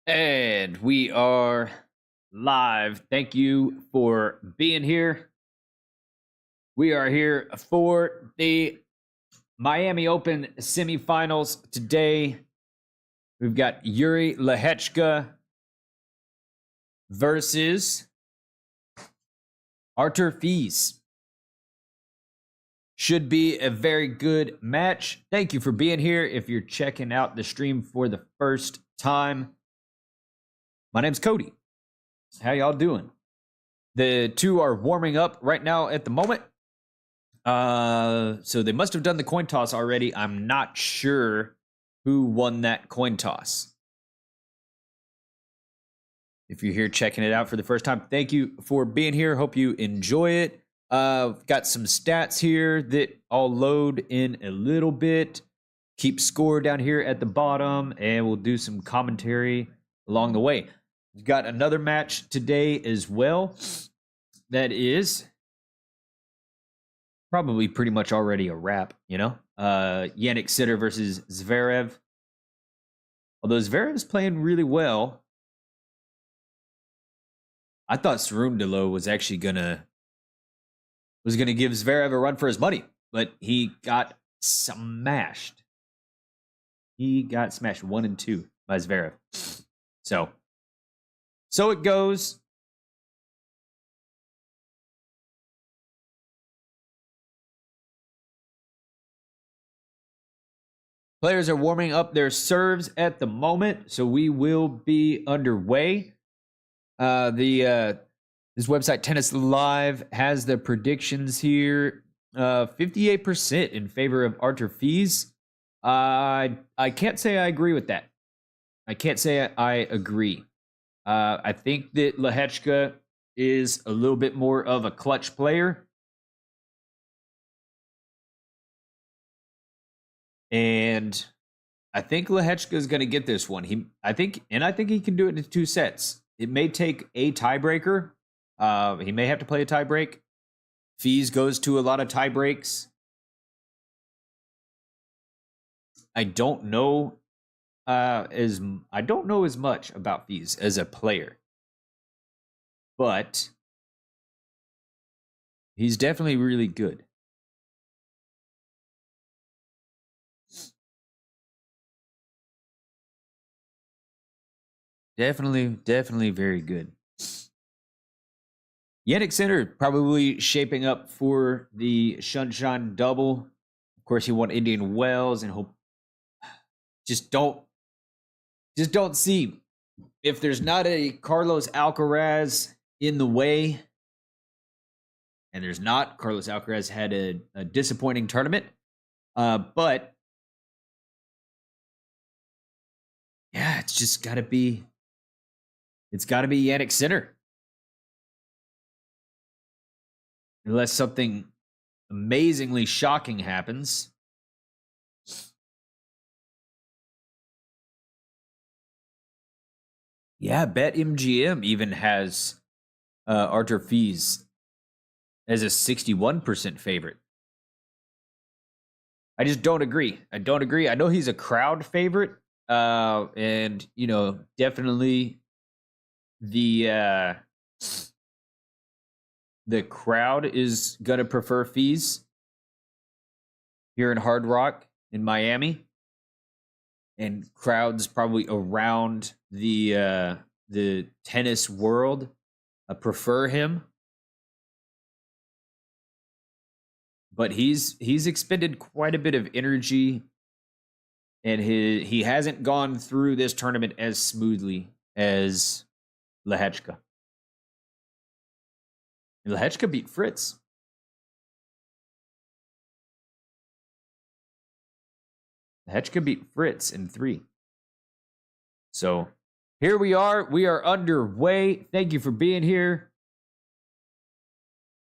And we are live. Thank you for being here. We are here for the Miami Open semifinals today. We've got Jiri Lehecka versus Artur Fies. Should be a very good match. Thank you for being here. If you're checking out the stream for the first time, my name's Cody. How y'all doing? The two are warming up right now at the moment. So they must have done the coin toss already. I'm not sure who won that coin toss. If you're here checking it out for the first time, thank you for being here. Hope you enjoy it. Got some stats here that I'll load in a little bit. Keep score down here at the bottom, and we'll do some commentary along the way. We've got another match today as well. That is probably pretty much already a wrap, you know? Jannik Sinner versus Zverev. Although Zverev's playing really well, I thought Cerundolo was actually gonna give Zverev a run for his money, but he got smashed. He got smashed 1-2 by Zverev. So it goes. Players are warming up their serves at the moment, so we will be underway. This website Tennis Live has the predictions here. 58% in favor of Artur Fies. I can't say I agree with that. I can't say I agree. I think that Lehecka is a little bit more of a clutch player. And I think Lehecka is going to get this one. I think he can do it in 2 sets. It may take a tiebreaker. He may have to play a tiebreak. Fies goes to a lot of tiebreaks. I don't know as much about Fies as a player, but he's definitely really good. Definitely very good. Jannik Sinner probably shaping up for the Sunshine Double. Of course, he won Indian Wells, and hope just don't see if there's not a Carlos Alcaraz in the way, and there's not. Carlos Alcaraz had a disappointing tournament, but yeah, it's just got to be. It's got to be Jannik Sinner. Unless something amazingly shocking happens. Yeah, BetMGM even has Artur Fies as a 61% favorite. I just don't agree. I know he's a crowd favorite, and definitely the crowd is gonna prefer Fies here in Hard Rock in Miami, and crowds probably around the tennis world prefer him. But he's expended quite a bit of energy, and he hasn't gone through this tournament as smoothly as Lehecka. And Lehecka beat Fritz. Lehecka beat Fritz in 3. So here we are. We are underway. Thank you for being here.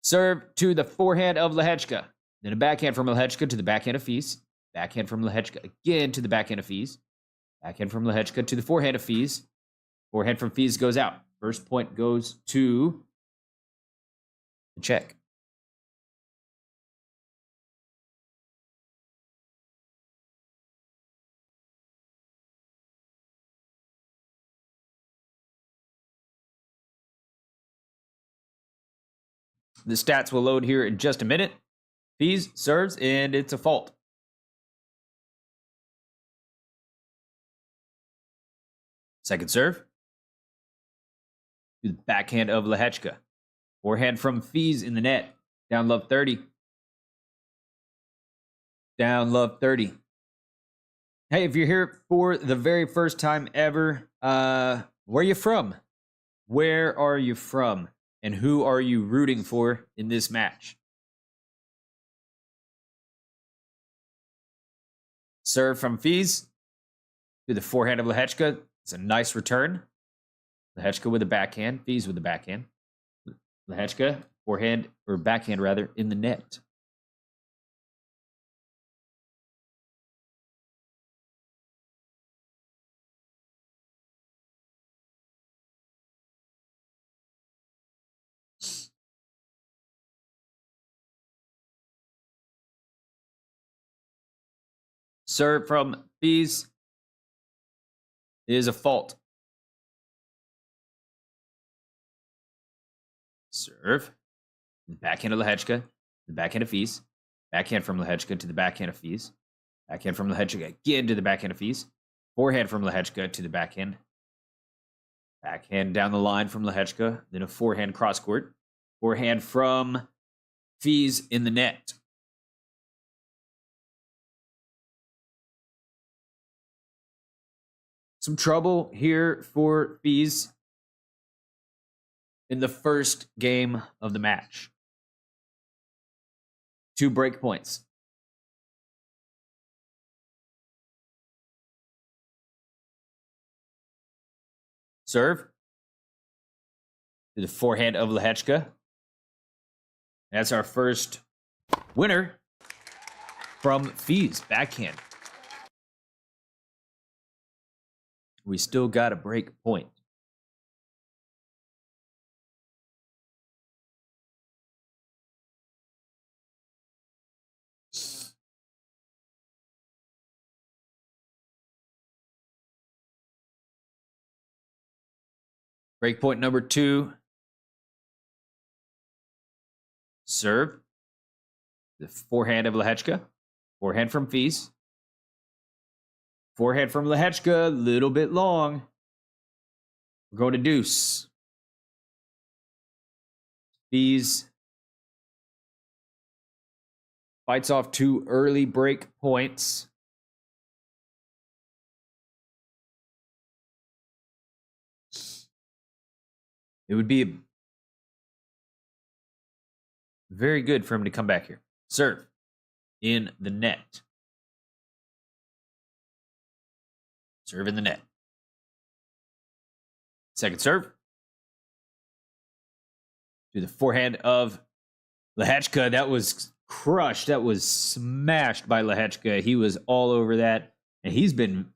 Serve to the forehand of Lehecka. Then a backhand from Lehecka to the backhand of Fies. Backhand from Lehecka again to the backhand of Fies. Backhand from Lehecka to the forehand of Fies. Forehand from Fies goes out. First point goes to the Czech. The stats will load here in just a minute. Fees serves, and it's a fault. Second serve. To the backhand of Lehecka. Forehand from Fees in the net. Down love 30. Down love 30. Hey, if you're here for the very first time ever, where are you from? Where are you from? And who are you rooting for in this match? Serve from Fees to the forehand of Lehecka. It's a nice return. Lehecka with a backhand. Fees with the backhand. Lehecka, forehand, or backhand rather, in the net. Serve from Fees is a fault. Serve. Backhand of Lehecka. The backhand of Fees. Backhand from Lehecka to the backhand of Fees. Backhand from Lehecka again to the backhand of Fees. Forehand from Lehecka to the backhand. Backhand down the line from Lehecka. Then a forehand cross court. Forehand from Fees in the net. Some trouble here for Fees in the first game of the match. 2 break points. Serve to the forehand of Lehecka. That's our first winner from Fees, backhand. We still got a break point. Break point number 2. Serve. The forehand of Lehecka. Forehand from Fees. Forehand from Lehecka, a little bit long. We're going to deuce. Fees fights off 2 early break points. It would be very good for him to come back here. Serve in the net. Serve in the net. Second serve. To the forehand of Lehecka. That was crushed. That was smashed by Lehecka. He was all over that. And he's been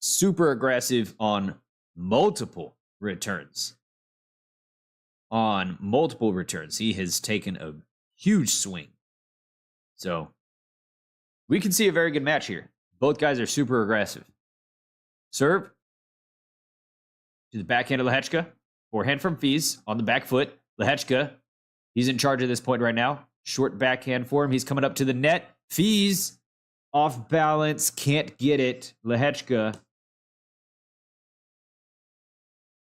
super aggressive on multiple returns. He has taken a huge swing. So we can see a very good match here. Both guys are super aggressive. Serve to the backhand of Lehecka. Forehand from Fees on the back foot. Lehecka, he's in charge at this point right now. Short backhand for him. He's coming up to the net. Fees off balance. Can't get it. Lehecka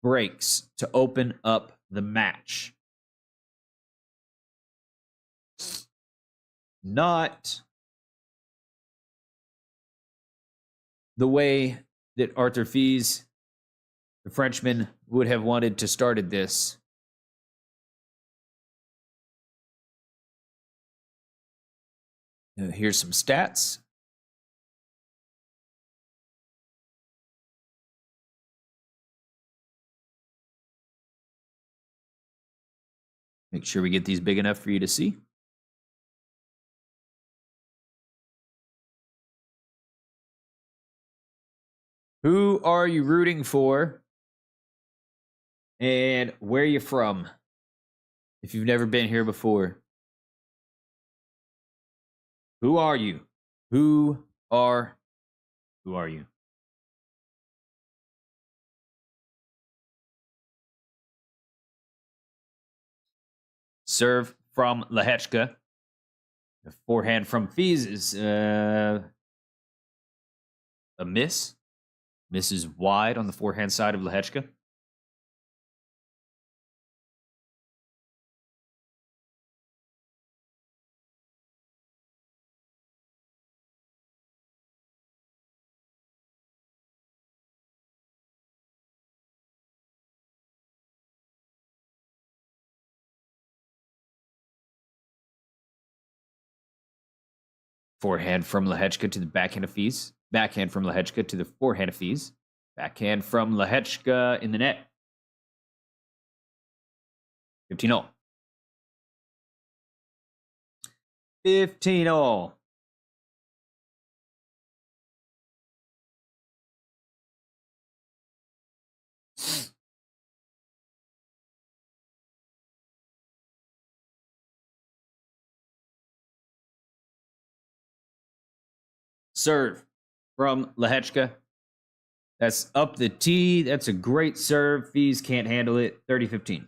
breaks to open up the match. Not the way that Arthur Fees, the Frenchman, would have wanted to started this. Here's some stats. Make sure we get these big enough for you to see. Who are you rooting for? And where are you from? If you've never been here before. Who are you? Who are you? Serve from Lehecka. The forehand from Fees is a miss. Misses wide on the forehand side of Lehecka. Forehand from Lehecka to the backhand of Fees. Backhand from Lehecka to the forehand of Fees. Backhand from Lehecka in the net. 15-all. 15-all. Serve from Lehecka. That's up the tee. That's a great serve. Fees can't handle it. 30-15.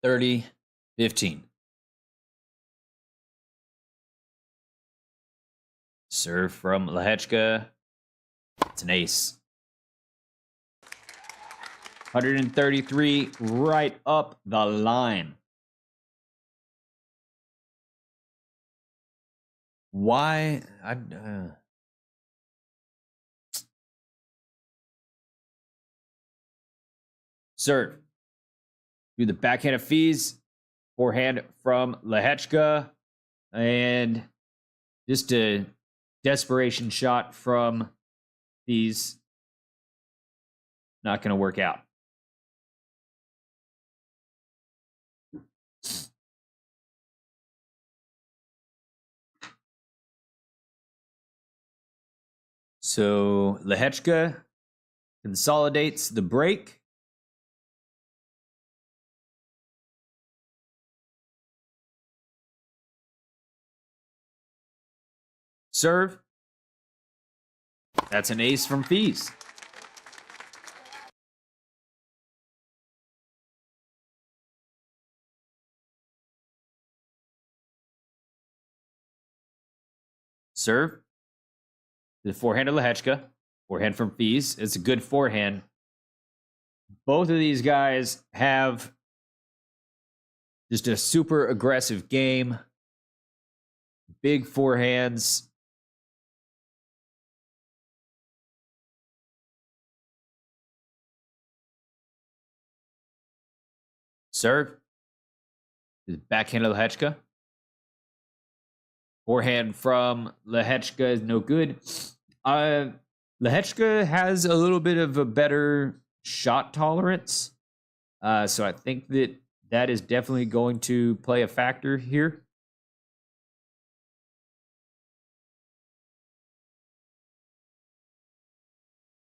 $30-15. Serve from Lehecka. It's an ace. 133 right up the line. Why? Serve. Do the backhand of Fees. Forehand from Lehecka. And just a desperation shot from Fees. Not going to work out. So Lehecka consolidates the break. Serve. That's an ace from Fees. Serve. The forehand of Lehecka. Forehand from Fees. It's a good forehand. Both of these guys have just a super aggressive game. Big forehands. Serve. The backhand of Lehecka. Forehand from Lehecka is no good. Lehecka has a little bit of a better shot tolerance. So I think that is definitely going to play a factor here.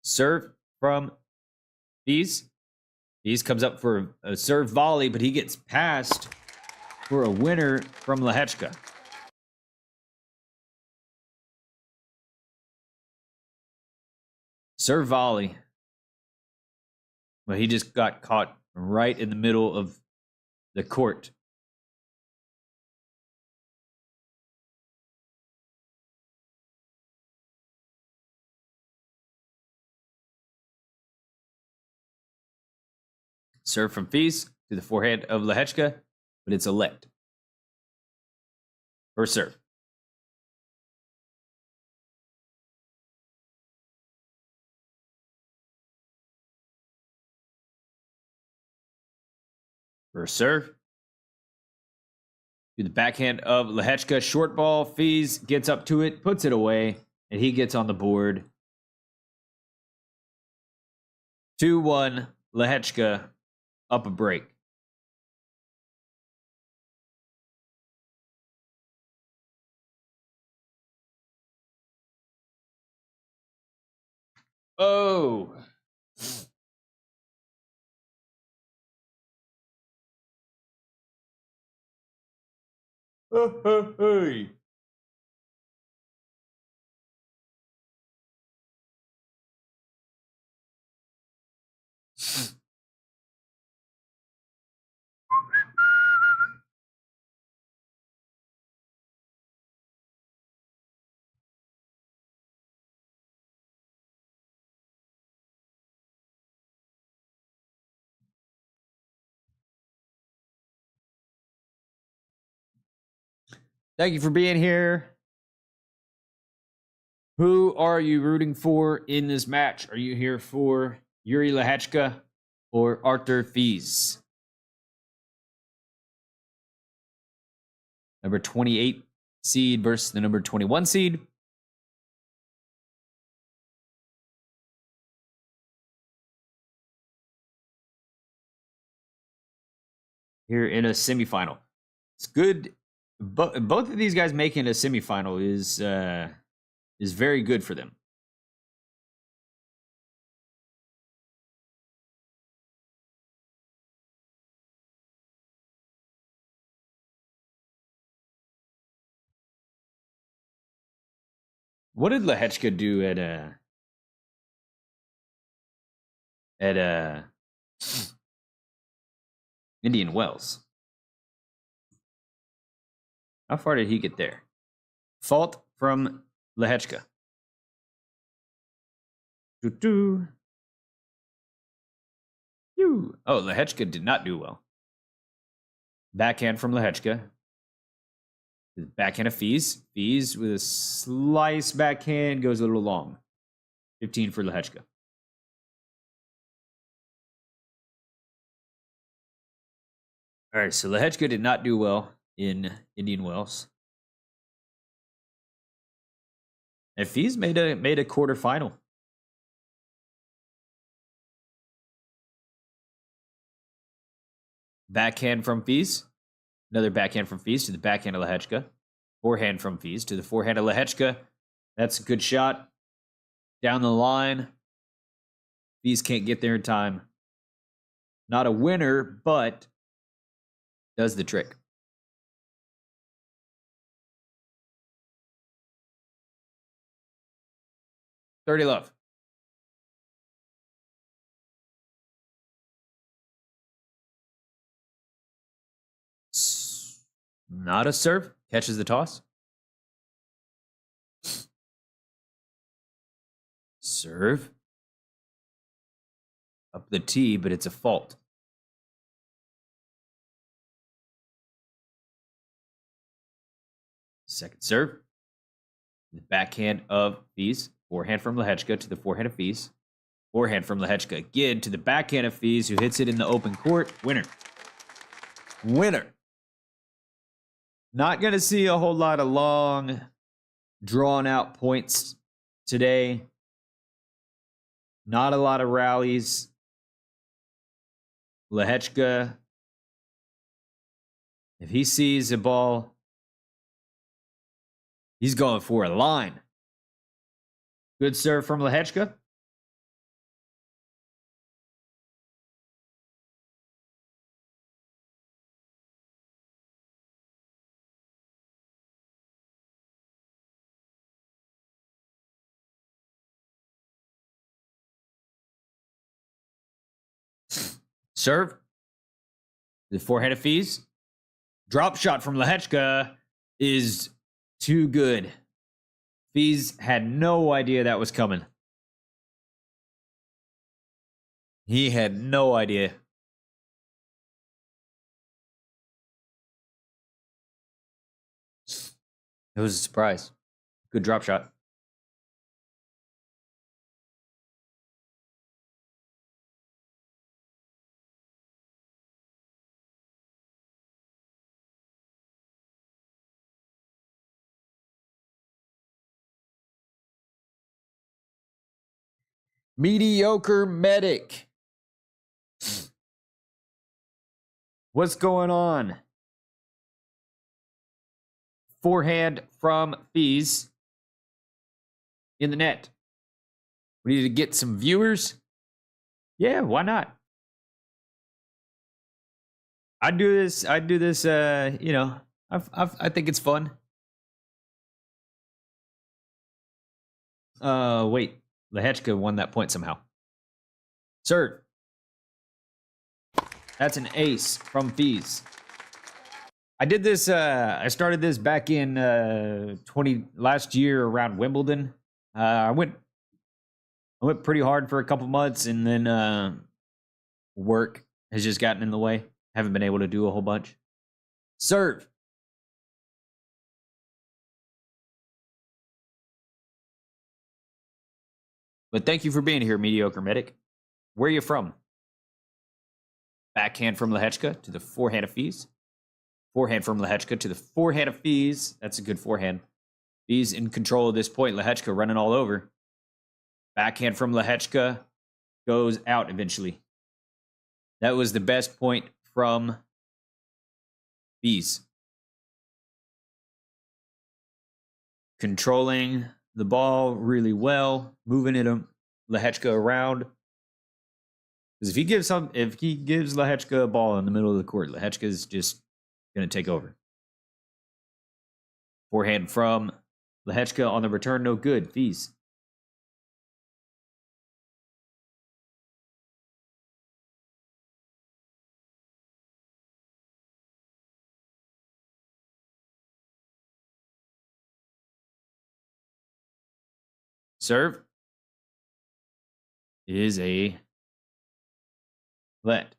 Serve from Fees. Fees comes up for a serve volley, but he gets passed for a winner from Lehecka. Serve volley. Well, he just got caught right in the middle of the court. Serve from Fees to the forehand of Lehecka, but it's a let. First serve. First serve. To the backhand of Lehecka. Short ball. Fees gets up to it, puts it away, and he gets on the board. 2-1. Lehecka up a break. Oh. Hey. Thank you for being here. Who are you rooting for in this match? Are you here for Jiri Lehecka or Arthur Fils? Number 28 seed versus the number 21 seed. Here in a semifinal. It's good. Both of these guys making a semifinal is very good for them. What did Lehecka do at Indian Wells? How far did he get there? Fault from Lehecka. Oh, Lehecka did not do well. Backhand from Lehecka. Backhand of Fils. Fils with a slice backhand goes a little long. 15 for Lehecka. All right, so Lehecka did not do well in Indian Wells. And Fils made a quarterfinal. Backhand from Fils. Another backhand from Fils to the backhand of Lehecka. Forehand from Fils to the forehand of Lehecka. That's a good shot. Down the line. Fils can't get there in time. Not a winner, but does the trick. 30 love. Not a serve. Catches the toss. Serve. Up the tee, but it's a fault. Second serve. The backhand of Fils. Forehand from Lehecka to the forehand of Fils. Forehand from Lehecka again to the backhand of Fils, who hits it in the open court. Winner. Winner. Not going to see a whole lot of long, drawn-out points today. Not a lot of rallies. Lehecka, if he sees a ball, he's going for a line. Good serve from Lehecka. Serve. The forehand of Fils. Drop shot from Lehecka is too good. Fils had no idea that was coming. He had no idea. It was a surprise. Good drop shot. Mediocre medic. What's going on? Forehand from Fils in the net. We need to get some viewers. Yeah, why not? I do this. I think it's fun. Wait. Lehecka won that point somehow. Serve. That's an ace from Fils. I did this. I started this back in last year around Wimbledon. I went pretty hard for a couple months, and then work has just gotten in the way. Haven't been able to do a whole bunch. Serve. But thank you for being here, mediocre medic. Where are you from? Backhand from Lehecka to the forehand of Fees. Forehand from Lehecka to the forehand of Fees. That's a good forehand. Fees in control at this point. Lehecka running all over. Backhand from Lehecka goes out eventually. That was the best point from Fees. Controlling the ball really well, moving it Lehecka around. Because if he gives Lehecka a ball in the middle of the court, Lehecka is just going to take over. Forehand from Lehecka on the return, no good. Fees. Serve is a let.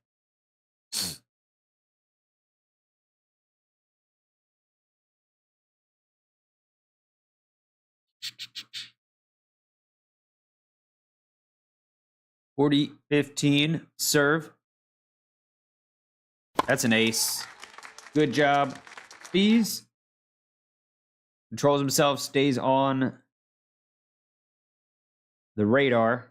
(40-15) serve. That's an ace. Good job. Fees controls himself, stays on the radar.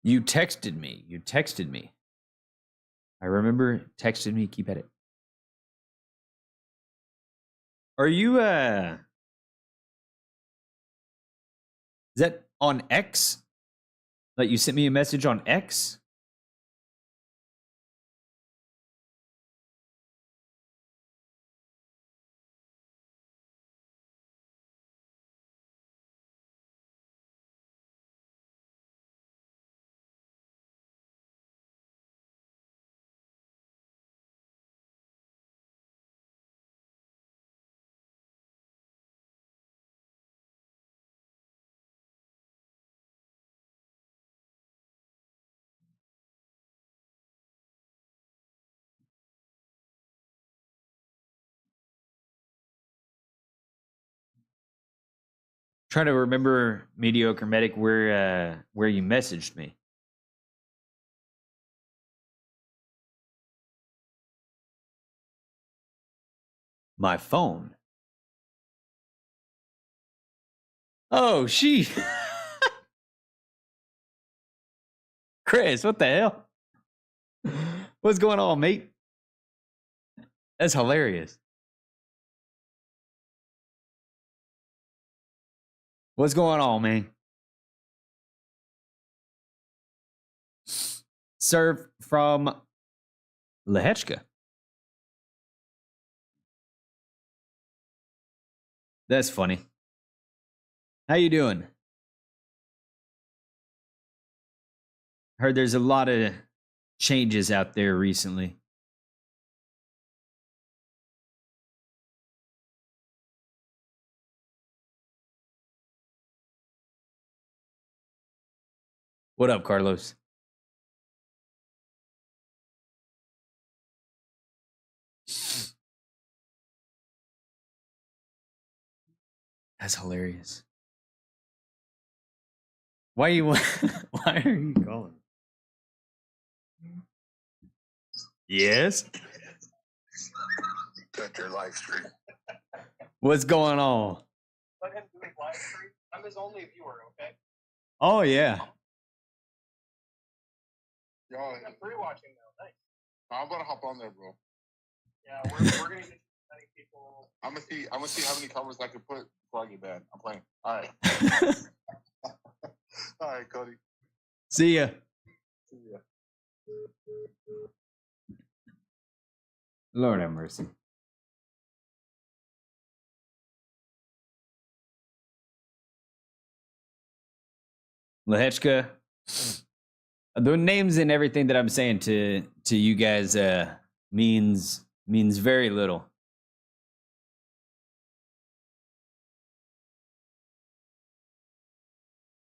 You texted me. You texted me. I remember texted me. Keep at it. Are you is that on X? Like you sent me a message on X? Trying to remember, mediocre medic, where you messaged me. My phone. Oh, she. Chris, what the hell? What's going on, mate? That's hilarious. What's going on, man? Serve from Lehecka. That's funny. How you doing? Heard there's a lot of changes out there recently. What up, Carlos? That's hilarious. Why are you calling? Yes. Cut your live stream. What's going on? Let him do his live stream. I'm his only viewer, okay? Oh yeah. Yo, I'm free watching now. Nice. I'm gonna hop on there, bro. Yeah, we're gonna get many people. I'm gonna see how many covers I can put before I get banned. I'm playing. All right. All right, Cody. See ya. See ya. Lord have mercy. Lehecka. The names and everything that I'm saying to you guys means very little.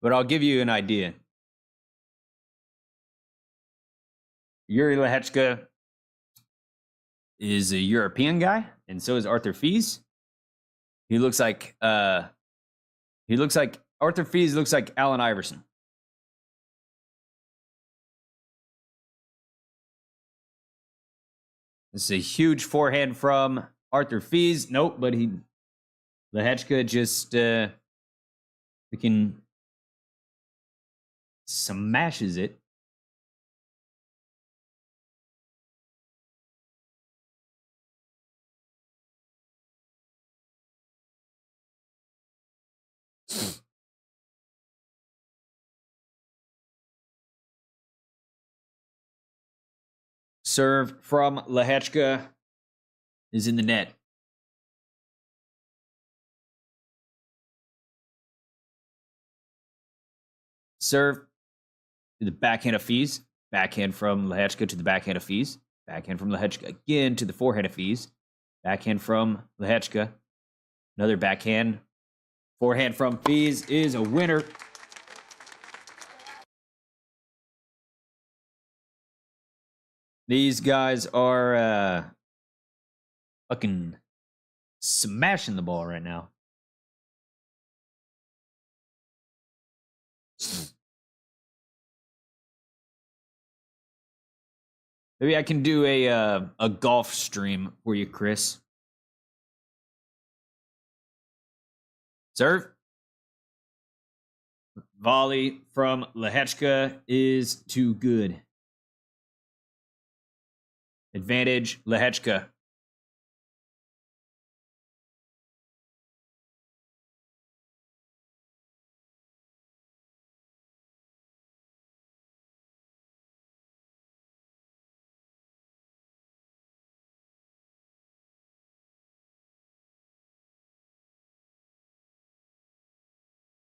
But I'll give you an idea. Jiri Lehecka is a European guy, and so is Arthur Fees. He looks like Arthur Fees looks like Allen Iverson. This is a huge forehand from Arthur Fees. Nope, but Lehecka just freaking smashes it. Serve from Lehecka is in the net. Serve to the backhand of Fees. Backhand from Lehecka to the backhand of Fees. Backhand from Lehecka again to the forehand of Fees. Backhand from Lehecka. Another backhand. Forehand from Fees is a winner. These guys are fucking smashing the ball right now. Maybe I can do a golf stream for you, Chris. Serve. Volley from Lehecka is too good. Advantage, Lehecka.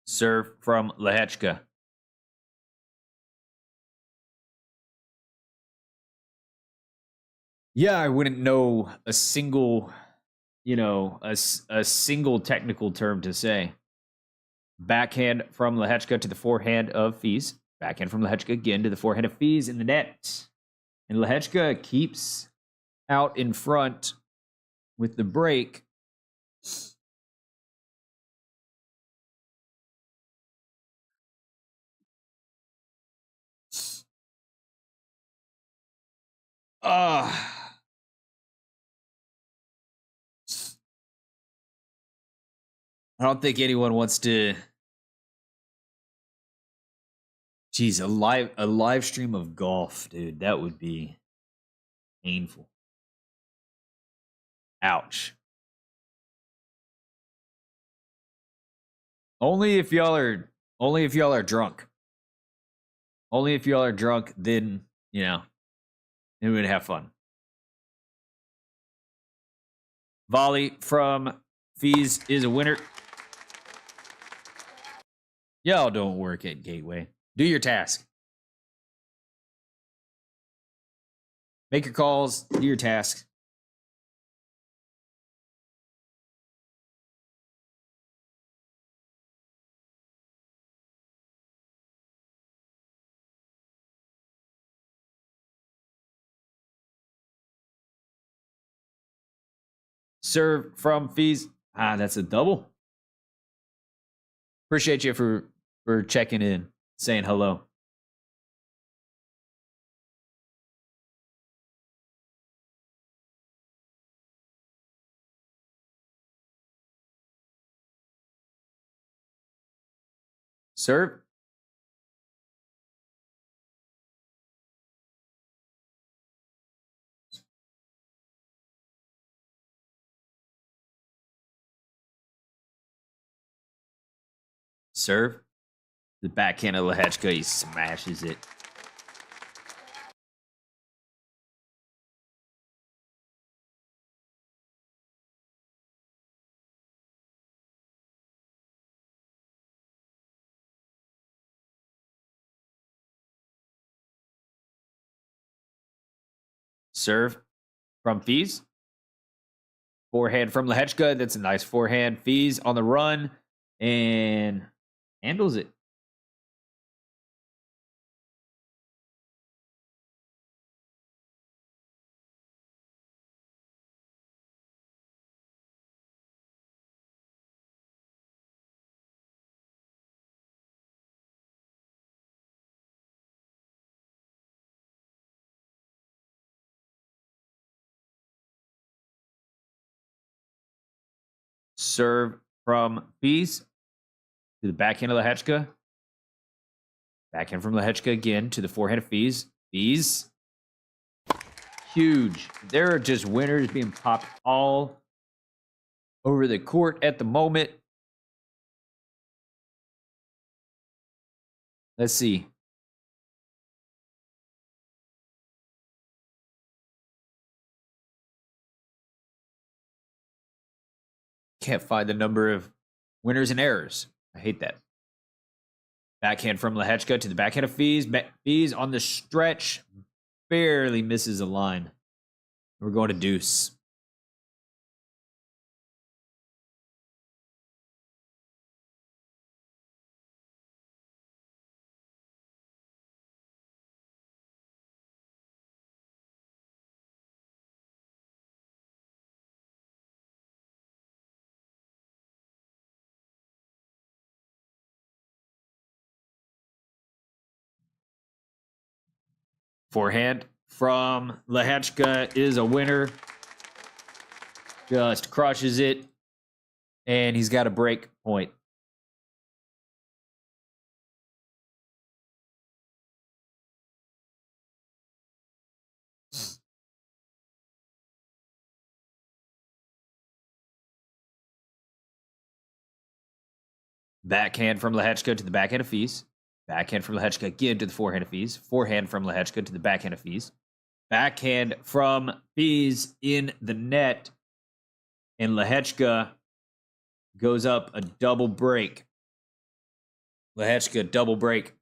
Serve from Lehecka. Yeah, I wouldn't know a single, a single technical term to say. Backhand from Lehecka to the forehand of Fees. Backhand from Lehecka again to the forehand of Fees in the net. And Lehecka keeps out in front with the break. I don't think anyone wants to. Geez, a live stream of golf, dude. That would be painful. Ouch. Only if y'all are drunk. Only if y'all are drunk, then it would have fun. Volley from Fees is a winner. Y'all don't work at Gateway. Do your task. Make your calls. Do your tasks. Serve from Fees. That's a double. Appreciate you for checking in, saying hello. Serve. Serve. The backhand of Lehecka, he smashes it. Serve from Fees. Forehand from Lehecka. That's a nice forehand. Fees on the run and handles it. Serve from Fees to the backhand of Lehecka. Backhand from Lehecka again to the forehand of Fees. Fees. Huge. There are just winners being popped all over the court at the moment. Let's see. Can't find the number of winners and errors. I hate that. Backhand from Lehecka to the backhand of Fees. Fees on the stretch. Barely misses a line. We're going to deuce. Forehand from Lehecka is a winner. Just crushes it. And he's got a break point. Backhand from Lehecka to the backhand of Fees. Backhand from Lehecka again to the forehand of Fees. Forehand from Lehecka to the backhand of Fees. Backhand from Fees in the net. And Lehecka goes up a double break. Lehecka double break.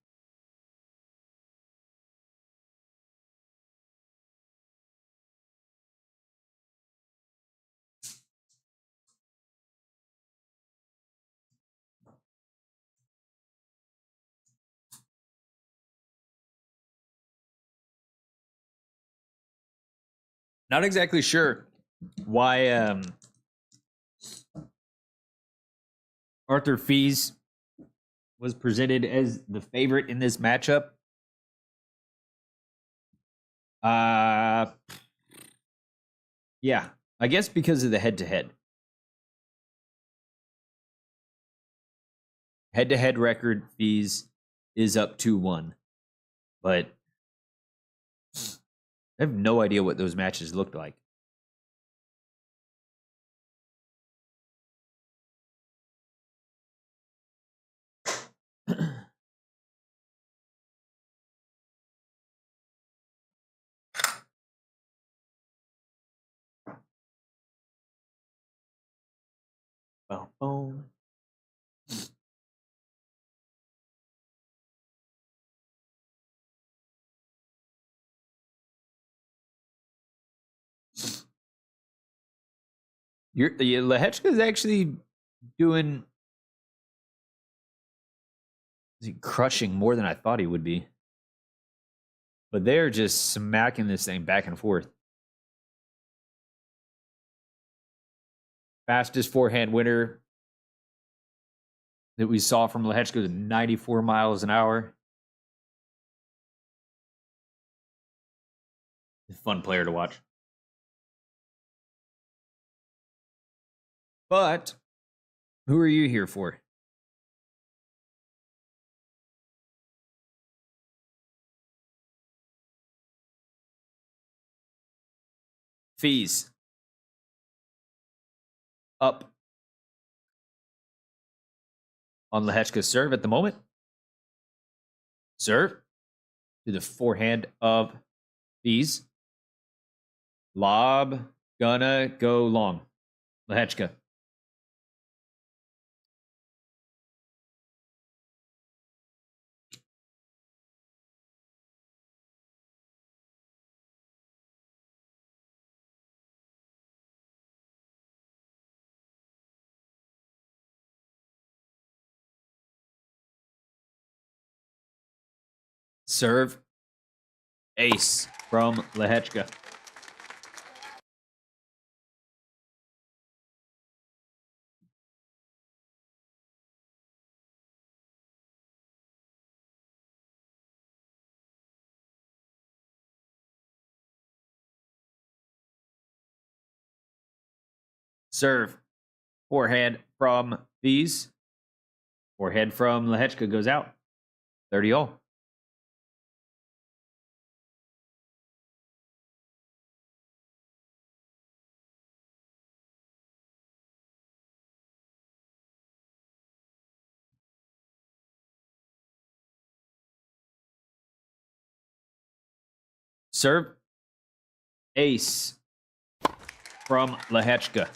Not exactly sure why Arthur Fees was presented as the favorite in this matchup. Yeah, I guess because of the head-to-head. Head-to-head record, Fees is up 2-1. But I have no idea what those matches looked like. Boom. Lehecka is actually doing crushing more than I thought he would be. But they're just smacking this thing back and forth. Fastest forehand winner that we saw from Lehecka was 94 miles an hour. Fun player to watch. But who are you here for? Fees. Up on Lehecka's serve at the moment. Serve to the forehand of Fees. Lob. Gonna go long. Lehecka. Serve. Ace from Lehecka. Serve. Forehand from Fees. Forehand from Lehecka goes out. 30 all. Serve. Ace from Lehecka.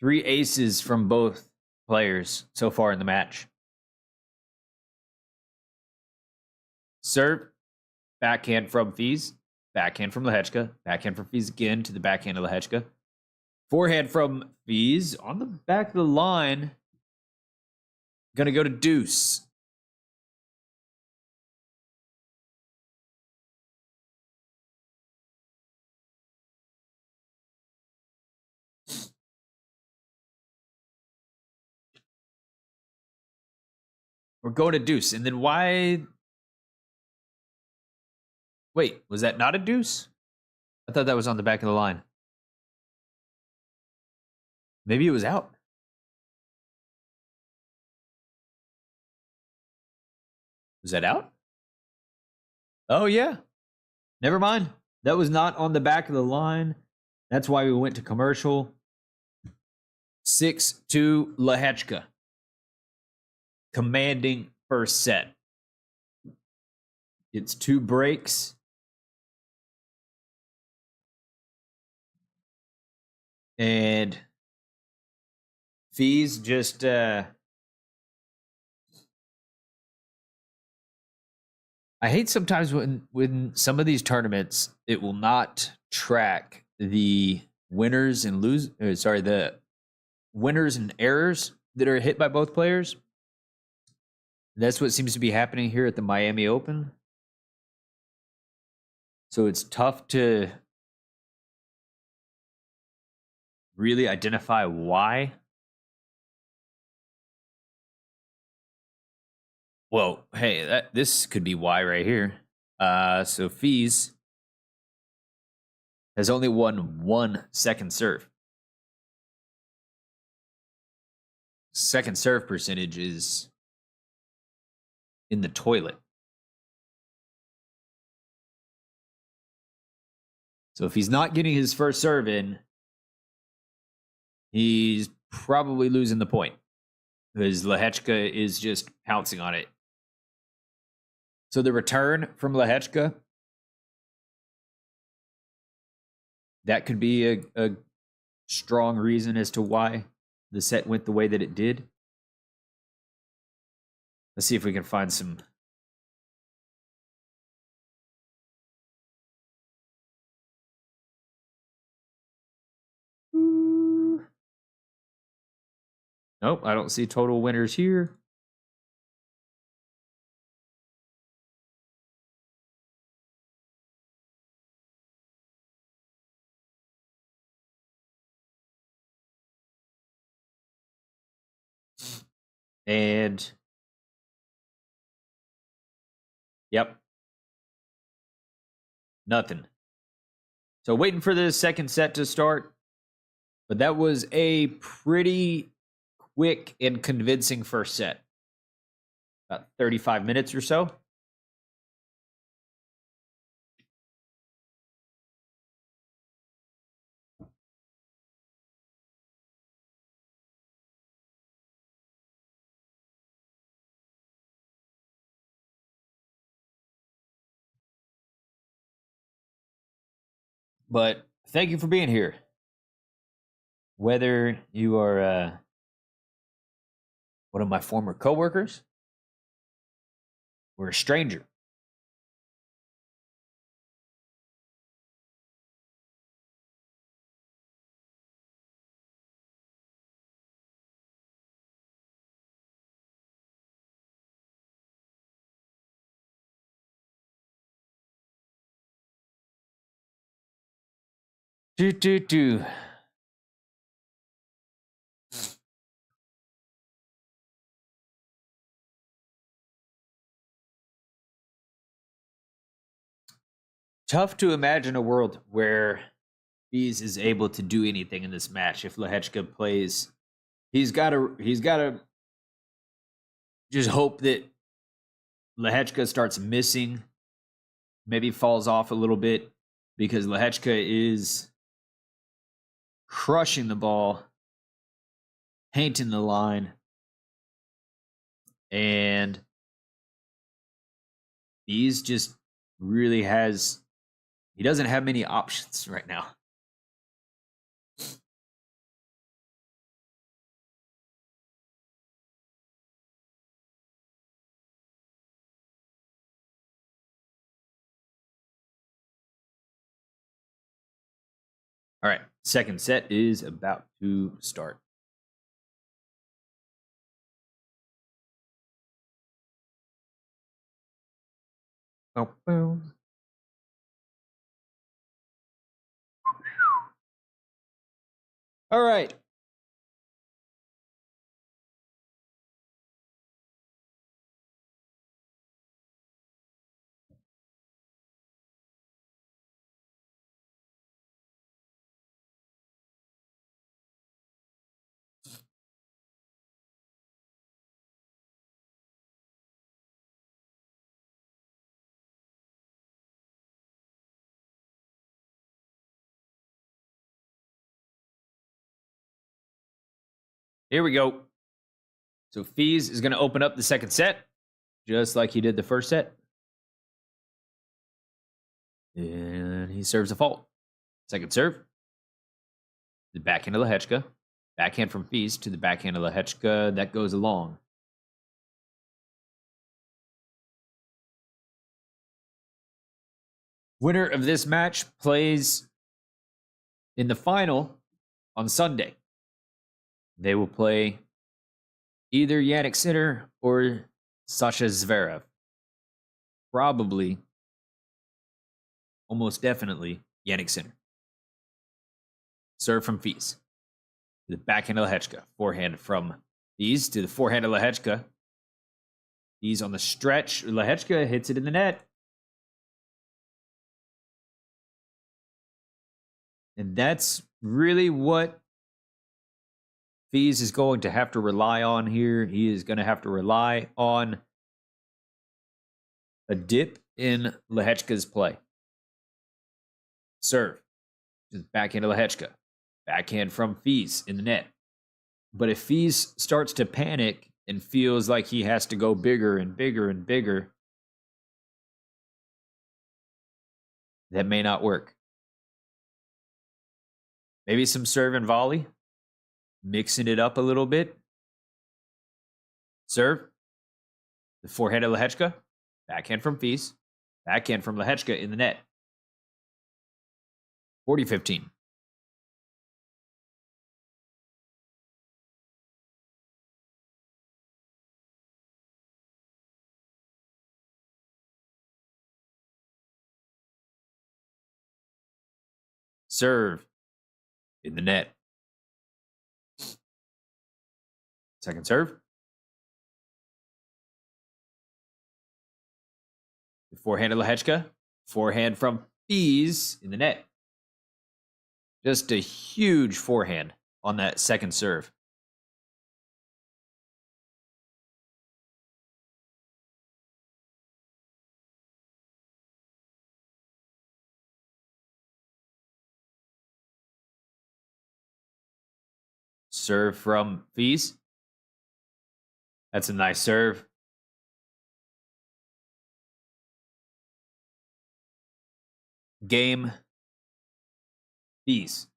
Three aces from both players so far in the match. Serve. Backhand from Fees. Backhand from Lehecka. Backhand from Fees again to the backhand of Lehecka. Forehand from Fees on the back of the line. Gonna go to deuce. We're going to deuce. And then why? Wait, was that not a deuce? I thought that was on the back of the line. Maybe it was out. Was that out? Oh, yeah. Never mind. That was not on the back of the line. That's why we went to commercial. 6-2 Lehecka. Commanding first set. It's 2 breaks. And Fees just I hate sometimes when some of these tournaments it will not track the winners and the winners and errors that are hit by both players. That's what seems to be happening here at the Miami Open. So it's tough to really identify why. Well, hey, this could be why right here. So Fees has only won 1 second serve. Second serve percentage is in the toilet. So if he's not getting his first serve in, he's probably losing the point because Lehecka is just pouncing on it. So the return from Lehecka, that could be a strong reason as to why the set went the way that it did. Let's see if we can find some. Nope, I don't see total winners here. And yep, nothing. So waiting for the second set to start. But that was a pretty quick and convincing first set. About 35 minutes or so. But thank you for being here. Whether you are one of my former coworkers or a stranger, Do. Tough to imagine a world where Bees is able to do anything in this match if Lehecka plays. He's gotta just hope that Lehecka starts missing, maybe falls off a little bit, because Lehecka is crushing the ball, painting the line, and Bees just really he doesn't have many options right now. All right, second set is about to start. Oh, boom. All right. Here we go. So Fees is going to open up the second set, just like he did the first set. And he serves a fault. Second serve. The backhand of Lehecka. Backhand from Fees to the backhand of Lehecka. That goes along. Winner of this match plays in the final on Sunday. They will play either Yannick Sinner or Sasha Zverev. Probably, almost definitely, Yannick Sinner. Serve from Fees. To the backhand of Lehecka. Forehand from Fees to the forehand of Lehecka. Fees on the stretch. Lehecka hits it in the net. And that's really what Fees is going to have to rely on here. He is going to have to rely on a dip in Lehecka's play. Serve. Just backhand of Lehecka. Backhand from Fees in the net. But if Fees starts to panic and feels like he has to go bigger and bigger and bigger, that may not work. Maybe some serve and volley. Mixing it up a little bit. Serve. The forehand of Lehecka. Backhand from Fees. Backhand from Lehecka in the net. 40-15. Serve in the net. Second serve. The forehand of Lehecka. Forehand from Fees in the net. Just a huge forehand on that second serve. Serve from Fees. That's a nice serve. Game. Fees.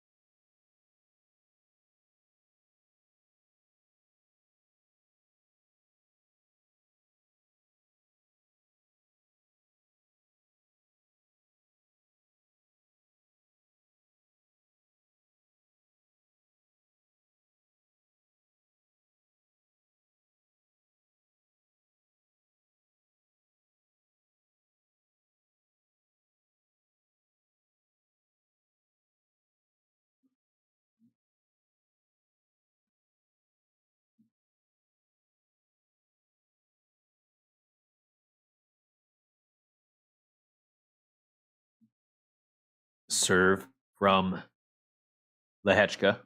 Serve from Lehecka.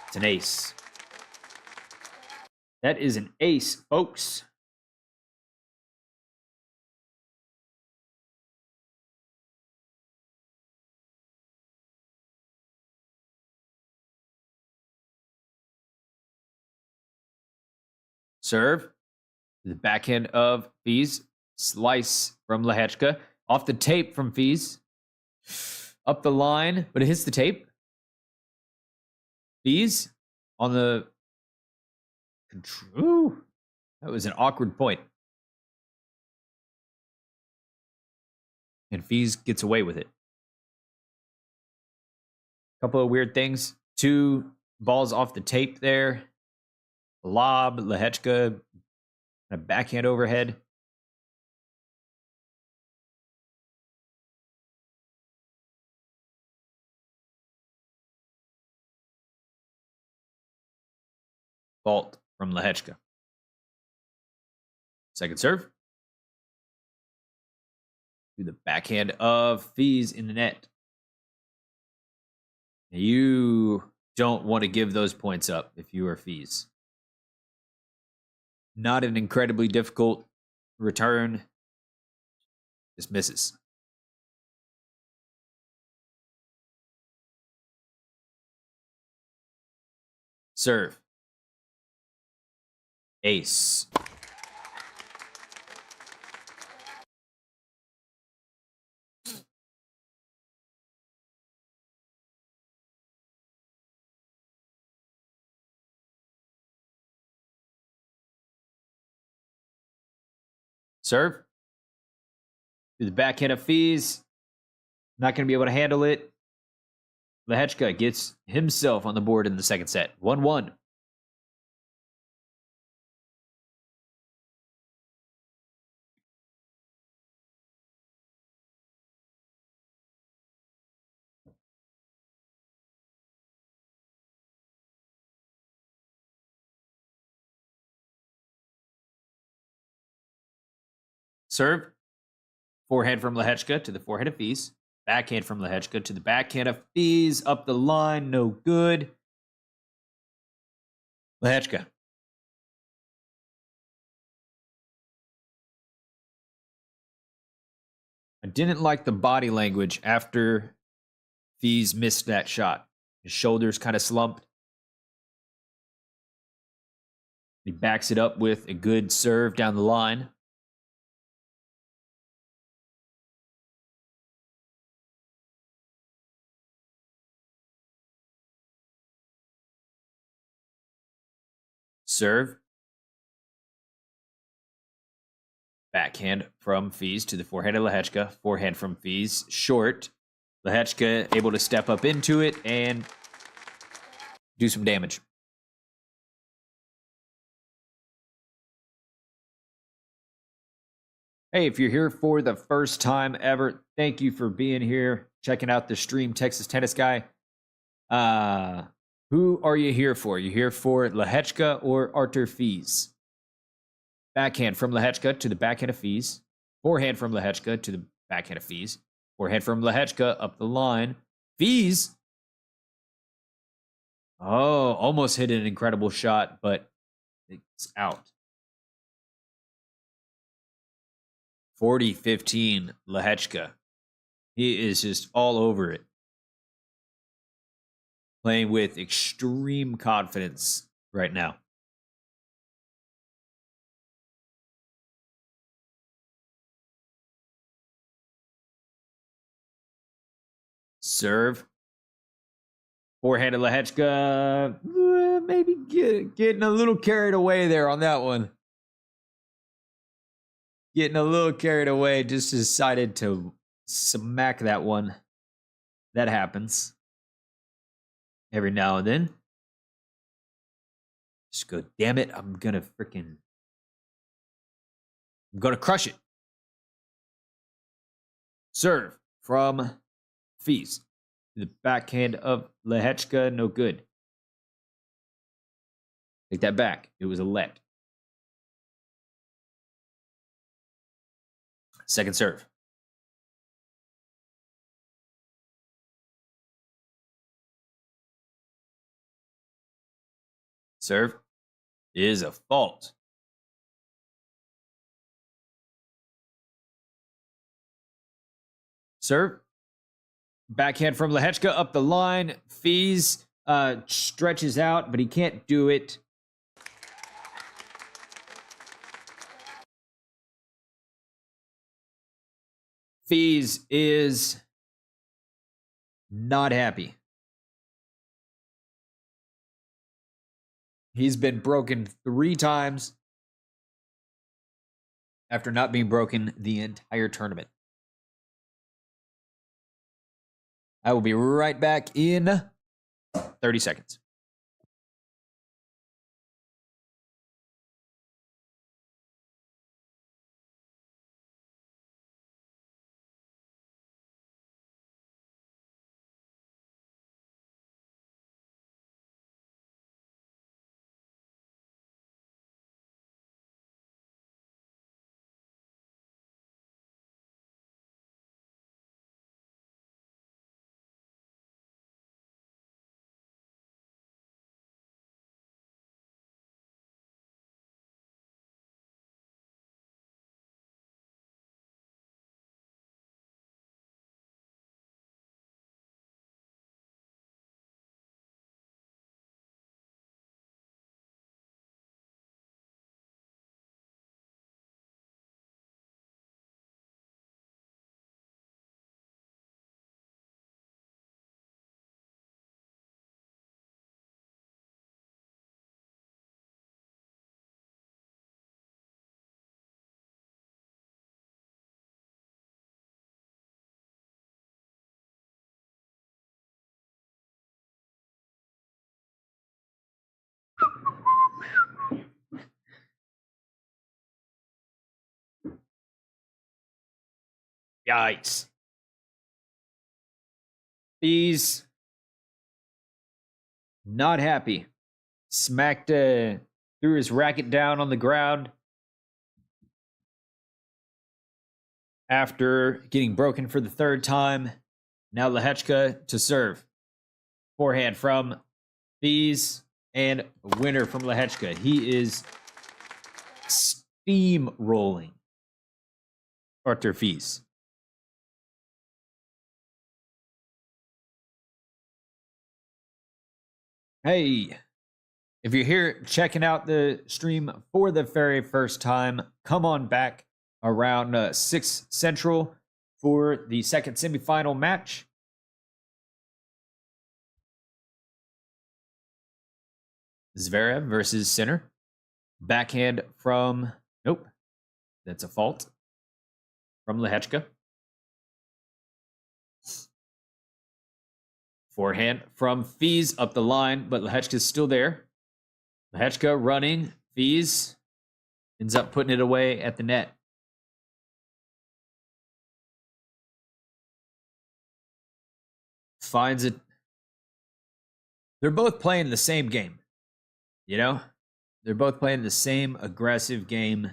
It's an ace. That is an ace, folks. Serve. The backhand of Fees. Slice from Lehecka. Off the tape from Fees. Up the line, but it hits the tape. Fees on the control. That was an awkward point. And Fees gets away with it. Couple of weird things. 2 balls off the tape there. Lob, Lehecka, a backhand overhead. Fault from Lehecka. Second serve. To the backhand of Fees in the net. You don't want to give those points up if you are Fees. Not an incredibly difficult return. Just misses. Serve. Ace. Serve. To the backhand of Fees. Not going to be able to handle it. Lehecka gets himself on the board in the second set. 1-1. Serve. Forehand from Lehecka to the forehand of Fees. Backhand from Lehecka to the backhand of Fees. Up the line. No good. Lehecka. I didn't like the body language after Fees missed that shot. His shoulders kind of slumped. He backs it up with a good serve down the line. Serve. Backhand from Fees to the forehand of Lehecka. Forehand from Fees. Short. Lehecka able to step up into it and do some damage. Hey, if you're here for the first time ever, thank you for being here, checking out the stream, Texas Tennis Guy. Who are you here for? You here for Lehecka or Artur Fees? Backhand from Lehecka to the backhand of Fees. Forehand from Lehecka to the backhand of Fees. Forehand from Lehecka up the line. Fees. Oh, almost hit an incredible shot, but it's out. 40-15, Lehecka. He is just all over it. Playing with extreme confidence right now. Serve. Forehand of Lehecka. Maybe getting a little carried away there on that one. Getting a little carried away. Just decided to smack that one. That happens every now and then. Just go, damn it, I'm going to crush it. Serve from Fees. The backhand of Lehecka, no good. Take that back. It was a let. Second serve. Serve is a fault. Serve. Backhand from Lehecka up the line. Fees stretches out, but he can't do it. Fees is not happy. He's been broken 3 times after not being broken the entire tournament. I will be right back in 30 seconds. Yikes. He's not happy. Smacked, threw his racket down on the ground after getting broken for the 3rd time. Now Lehecka to serve. Forehand from Fees and a winner from Lehecka. He is steamrolling Arthur Fees. Hey, if you're here checking out the stream for the very first time, come on back around 6 Central for the second semifinal match. Zverev versus Sinner. Backhand from... Nope. That's a fault. From Lehecka. Forehand from Fees up the line, but Lehecka's still there. Lehecka running. Fees ends up putting it away at the net. Finds it. They're both playing the same game. You know? They're both playing the same aggressive game.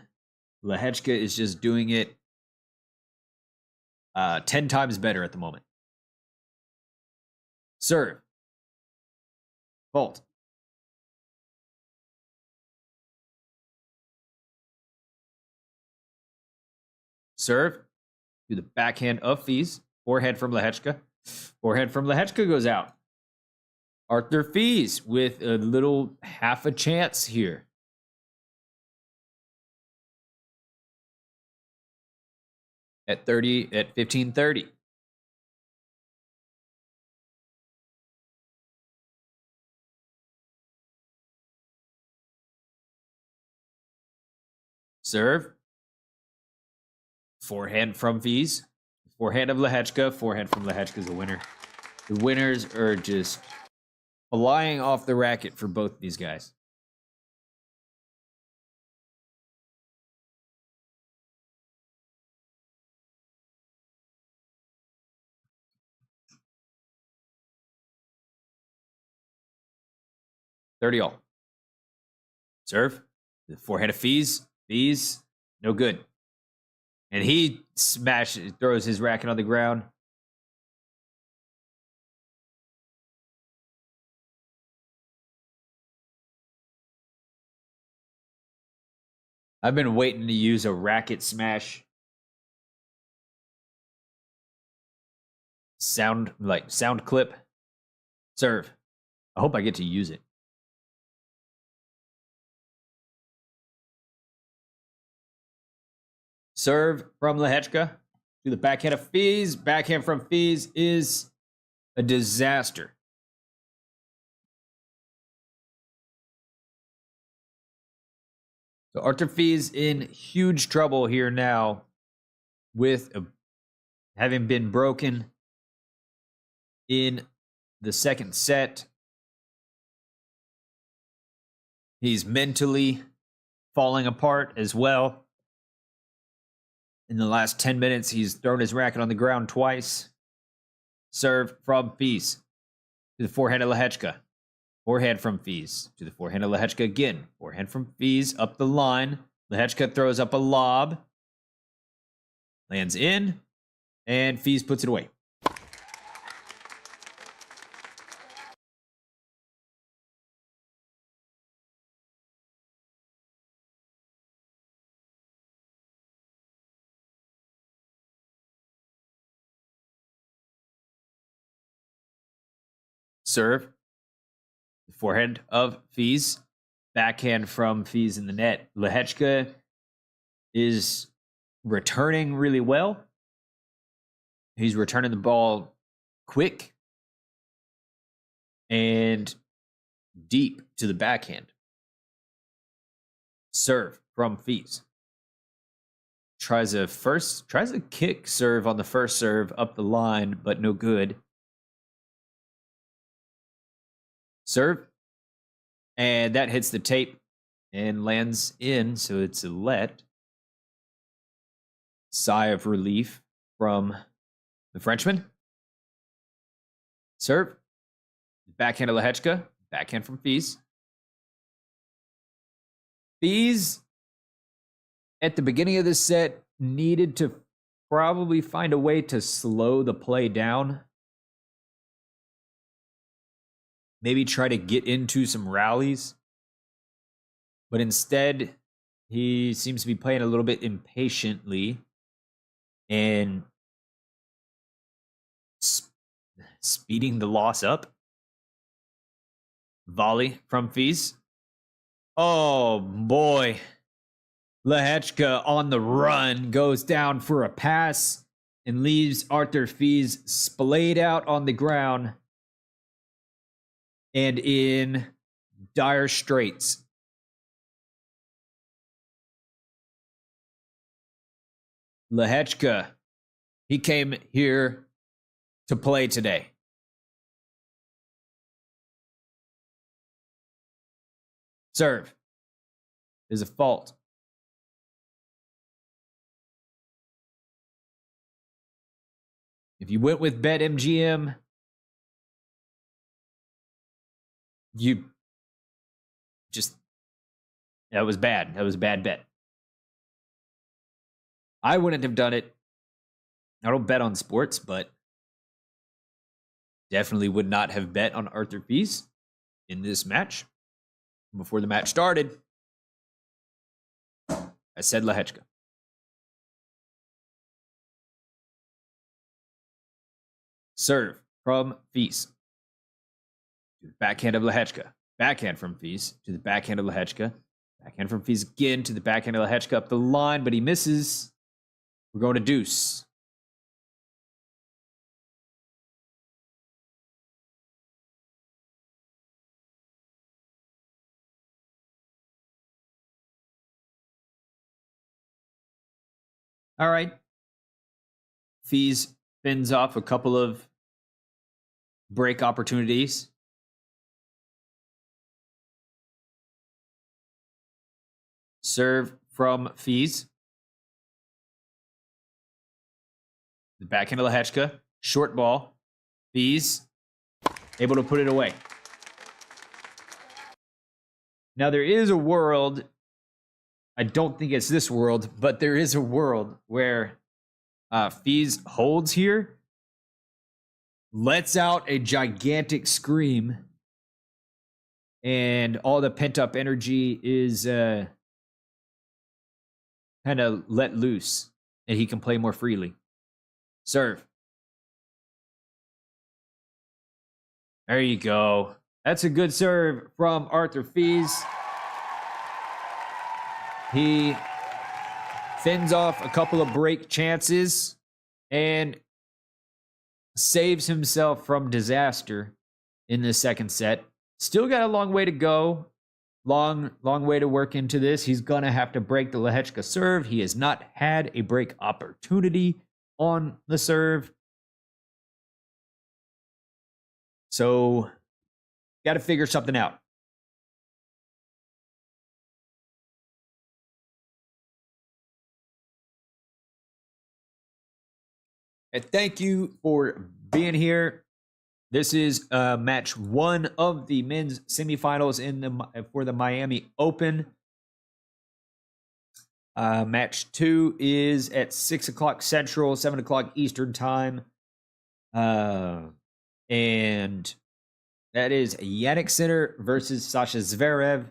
Lehecka is just doing it 10 times better at the moment. Serve. Fault. Serve. To the backhand of Fees. Forehand from Lehecka. Forehand from Lehecka goes out. Arthur Fees with a little half a chance here. At 15:30. Serve. Forehand from Fees. Forehand of Lehecka. Forehand from Lehecka is a winner. The winners are just flying off the racket for both these guys. $30 all. Serve. The forehand of Fees. Fees. No good. And he throws his racket on the ground. I've been waiting to use a racket smash sound clip serve. I hope I get to use it. Serve from Lehecka to the backhand of Fees. Backhand from Fees is a disaster. So Arthur Fees in huge trouble here now with having been broken in the second set. He's mentally falling apart as well. In the last 10 minutes, he's thrown his racket on the ground twice. Serve from Fees to the forehand of Lehecka. Forehand from Fees to the forehand of Lehecka again. Forehand from Fees up the line. Lehecka throws up a lob. Lands in. And Fees puts it away. Serve. Forehand of Fees. Backhand from Fees in the net. Lehecka is returning really well. He's returning the ball quick and deep to the backhand. Serve from Fees. Tries a kick serve on the first serve up the line, but no good. Serve. And that hits the tape and lands in, so it's a let. Sigh of relief from the Frenchman. Serve. Backhand of Lehecka. Backhand from Fees. Fees, at the beginning of this set, needed to probably find a way to slow the play down. Maybe try to get into some rallies. But instead, he seems to be playing a little bit impatiently and speeding the loss up. Volley from Fees. Oh, boy. Lehecka on the run goes down for a pass and leaves Arthur Fees splayed out on the ground and in dire straits. Lehecka, he came here to play today. Serve is a fault. If you went with BetMGM, you just, that was bad. That was a bad bet. I wouldn't have done it. I don't bet on sports, but definitely would not have bet on Arthur Fees in this match. Before the match started, I said Lehecka. Serve from Fees. Backhand of Lehecka. Backhand from Fees to the backhand of Lehecka. Backhand from Fees again to the backhand of Lehecka up the line, but he misses. We're going to deuce. All right. Fees fins off a couple of break opportunities. Serve from Fees. The backhand of Lehecka. Short ball. Fees able to put it away. Now there is a world, I don't think it's this world, but there is a world where Fees holds here, lets out a gigantic scream, and all the pent-up energy is kind of let loose and he can play more freely. Serve. There you go. That's a good serve from Arthur Fees. He fends off a couple of break chances and saves himself from disaster in the second set. Still got a long way to go. Long way to work into this. He's going to have to break the Lehecka serve. He has not had a break opportunity on the serve. So, got to figure something out. And thank you for being here. This is match 1 of the men's semifinals for the Miami Open. Match 2 is at 6 o'clock Central, 7 o'clock Eastern Time. And that is Jannik Sinner versus Sasha Zverev.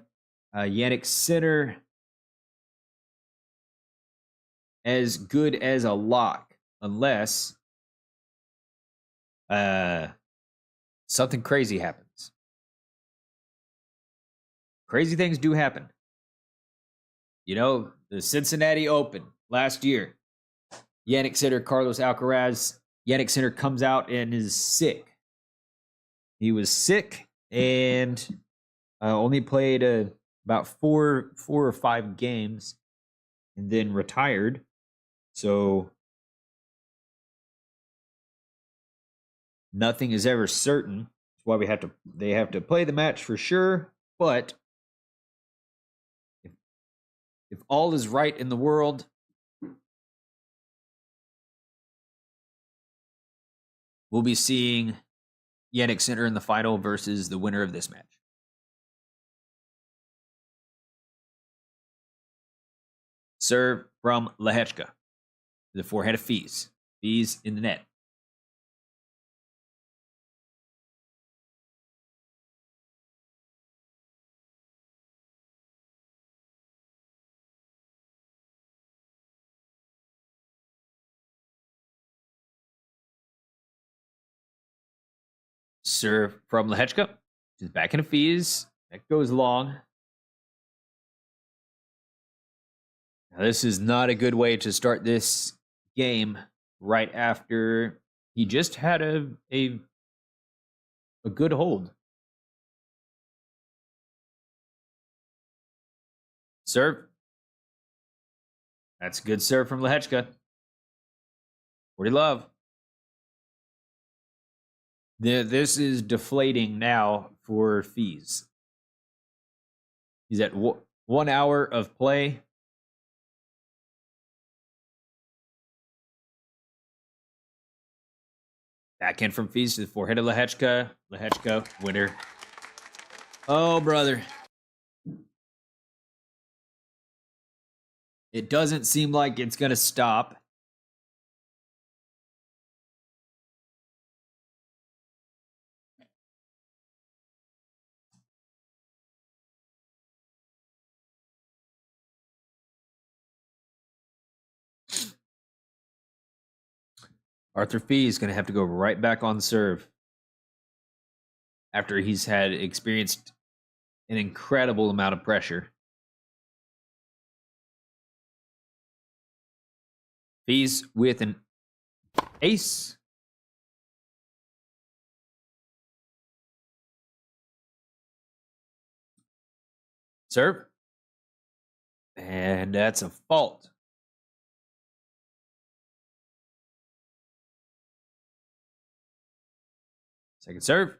Jannik Sinner as good as a lock, unless something crazy happens. Crazy things do happen. You know, the Cincinnati Open last year, Jannik Sinner, Carlos Alcaraz. Jannik Sinner comes out and is sick. He was sick and only played about four or 5 games and then retired. So nothing is ever certain. That's why they have to play the match for sure. But if all is right in the world, we'll be seeing Jannik Sinner in the final versus the winner of this match. Serve from Lehecka. The forehand of Fees. Fees in the net. Serve from Lehecka. She's back into Fees. That goes long. Now, this is not a good way to start this game right after he just had a good hold. Serve. That's a good serve from Lehecka. 40 love. This is deflating now for Fees. He's at 1 hour of play. Backhand from Fees to the forehand of Lehecka. Lehecka, winner. Oh, brother. It doesn't seem like it's going to stop. Arthur Fees is going to have to go right back on serve after he's had experienced an incredible amount of pressure. Fees with an ace. Serve. And that's a fault. Second serve.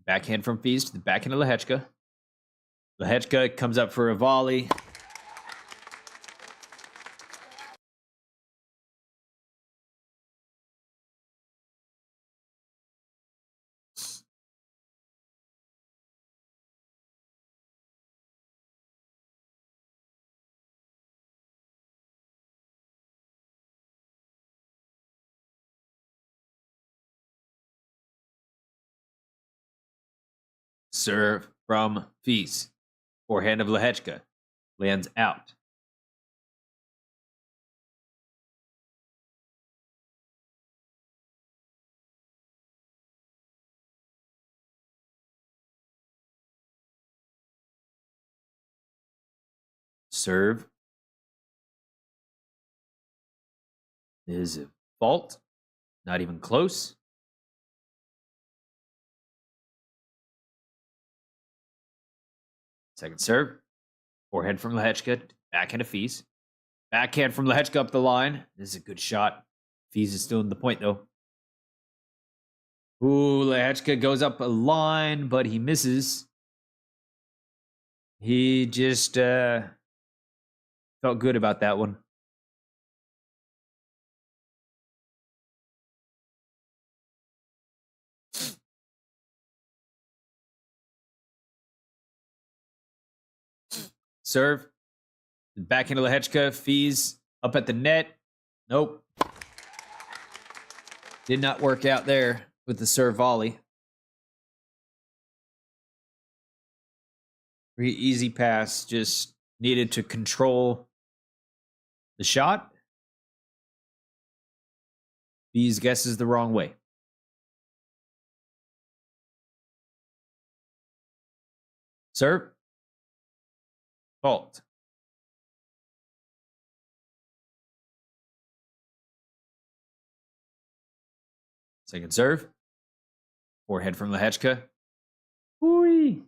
Backhand from Fees to the backhand of Lehecka. Lehecka comes up for a volley. Serve from Fees. Forehand of Lehecka. Lands out. Serve is a fault. Not even close. Second serve. Forehand from Lehecka. Backhand to Fees. Backhand from Lehecka up the line. This is a good shot. Fees is still in the point, though. Ooh, Lehecka goes up a line, but he misses. He just felt good about that one. Serve. Back into Lehecka. Fees up at the net. Nope. Did not work out there with the serve volley. Pretty easy pass. Just needed to control the shot. Fees guesses the wrong way. Serve. Fault. Second serve. Forehand from Lehecka. Whee!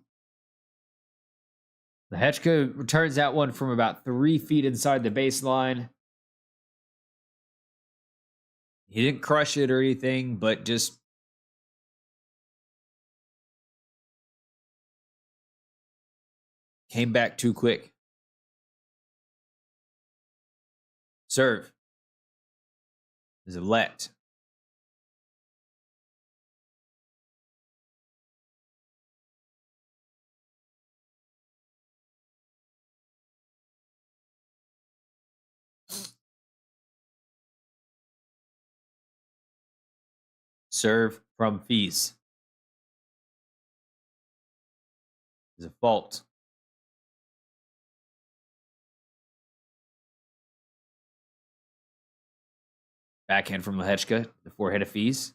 Lehecka returns that one from about 3 feet inside the baseline. He didn't crush it or anything, but just came back too quick. Serve is a let. Serve from Fees is a fault. Backhand from Lehecka, the forehand of Fees.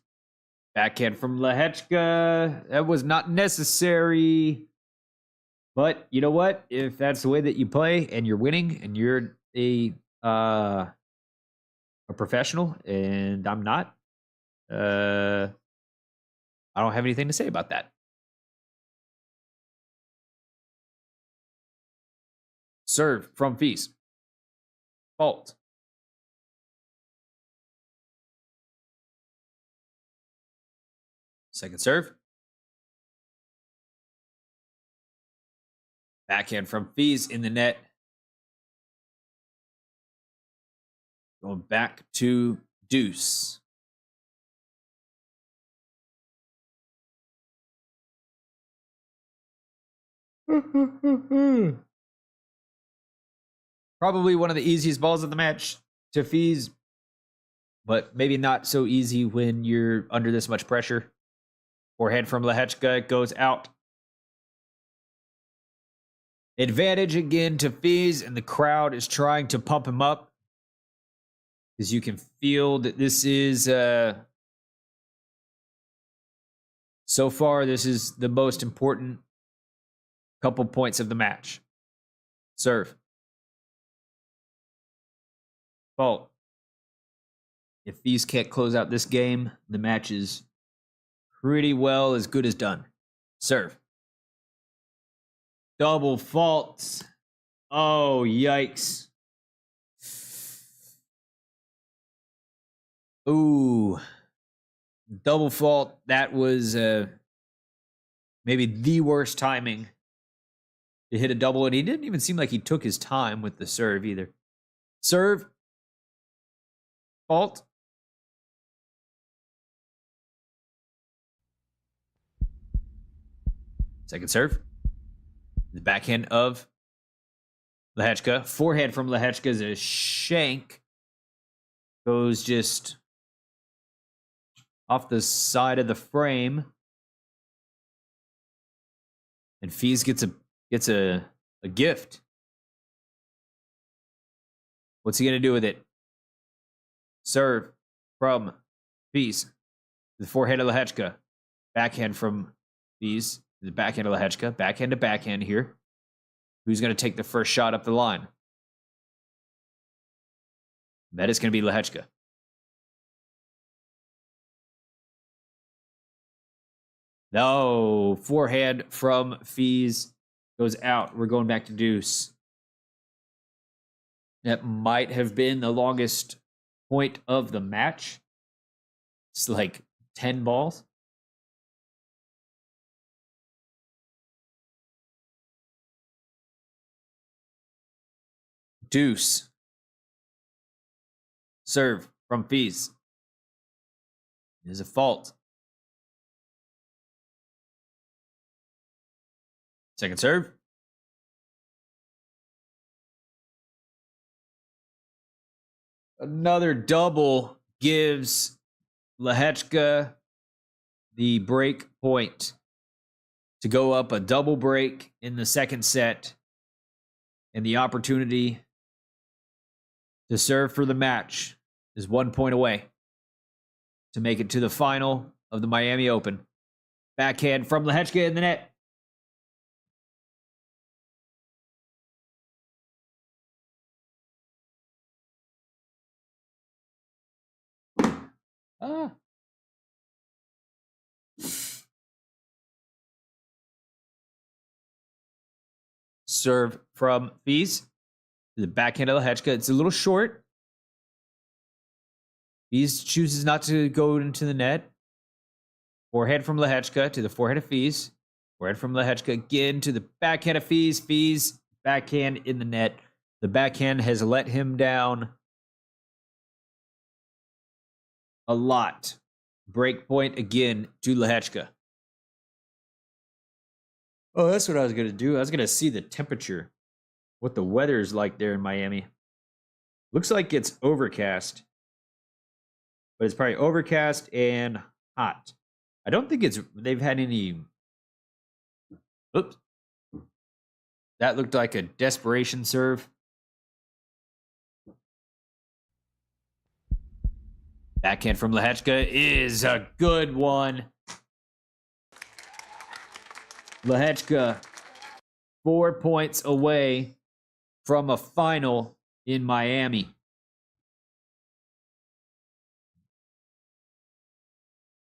Backhand from Lehecka. That was not necessary. But you know what? If that's the way that you play and you're winning and you're a professional and I'm not, I don't have anything to say about that. Serve from Fees. Fault. Second serve. Backhand from Fees in the net. Going back to deuce. Probably one of the easiest balls of the match to Fees, but maybe not so easy when you're under this much pressure. Forehand from Lehecka goes out. Advantage again to Fees, and the crowd is trying to pump him up. Because you can feel that this is, so far, this is the most important couple points of the match. Serve. Fault. If Fees can't close out this game, the match is pretty well as good as done. Serve. Double fault. Oh, yikes. Ooh. Double fault. That was maybe the worst timing to hit a double, and he didn't even seem like he took his time with the serve either. Serve. Fault. Second serve. The backhand of Lehecka. Forehand from Lehecka is a shank. Goes just off the side of the frame. And Fees gets a gift. What's he going to do with it? Serve from Fees. The forehand of Lehecka. Backhand from Fees. The backhand of Lehecka. Backhand to backhand here. Who's going to take the first shot up the line? That is going to be Lehecka. No, forehand from Fees goes out. We're going back to deuce. That might have been the longest point of the match. It's like 10 balls. Deuce. Serve from Fees. There's a fault. Second serve. Another double gives Lehecka the break point to go up a double break in the second set and the opportunity to serve for the match is 1 point away to make it to the final of the Miami Open. Backhand from Lehecka in the net. Serve from Fees to the backhand of Lehecka. It's a little short. Fees chooses not to go into the net. Forehand from Lehecka to the forehand of Fees. Forehand from Lehecka again to the backhand of Fees. Fees, backhand in the net. The backhand has let him down a lot. Break point again to Lehecka. Oh, that's what I was going to do. I was going to see the temperature, what the weather is like there in Miami. Looks like it's overcast, but it's probably overcast and hot. I don't think they've had any. Oops. That looked like a desperation serve. Backhand from Lehecka is a good one. Lehecka 4 points away from a final in Miami.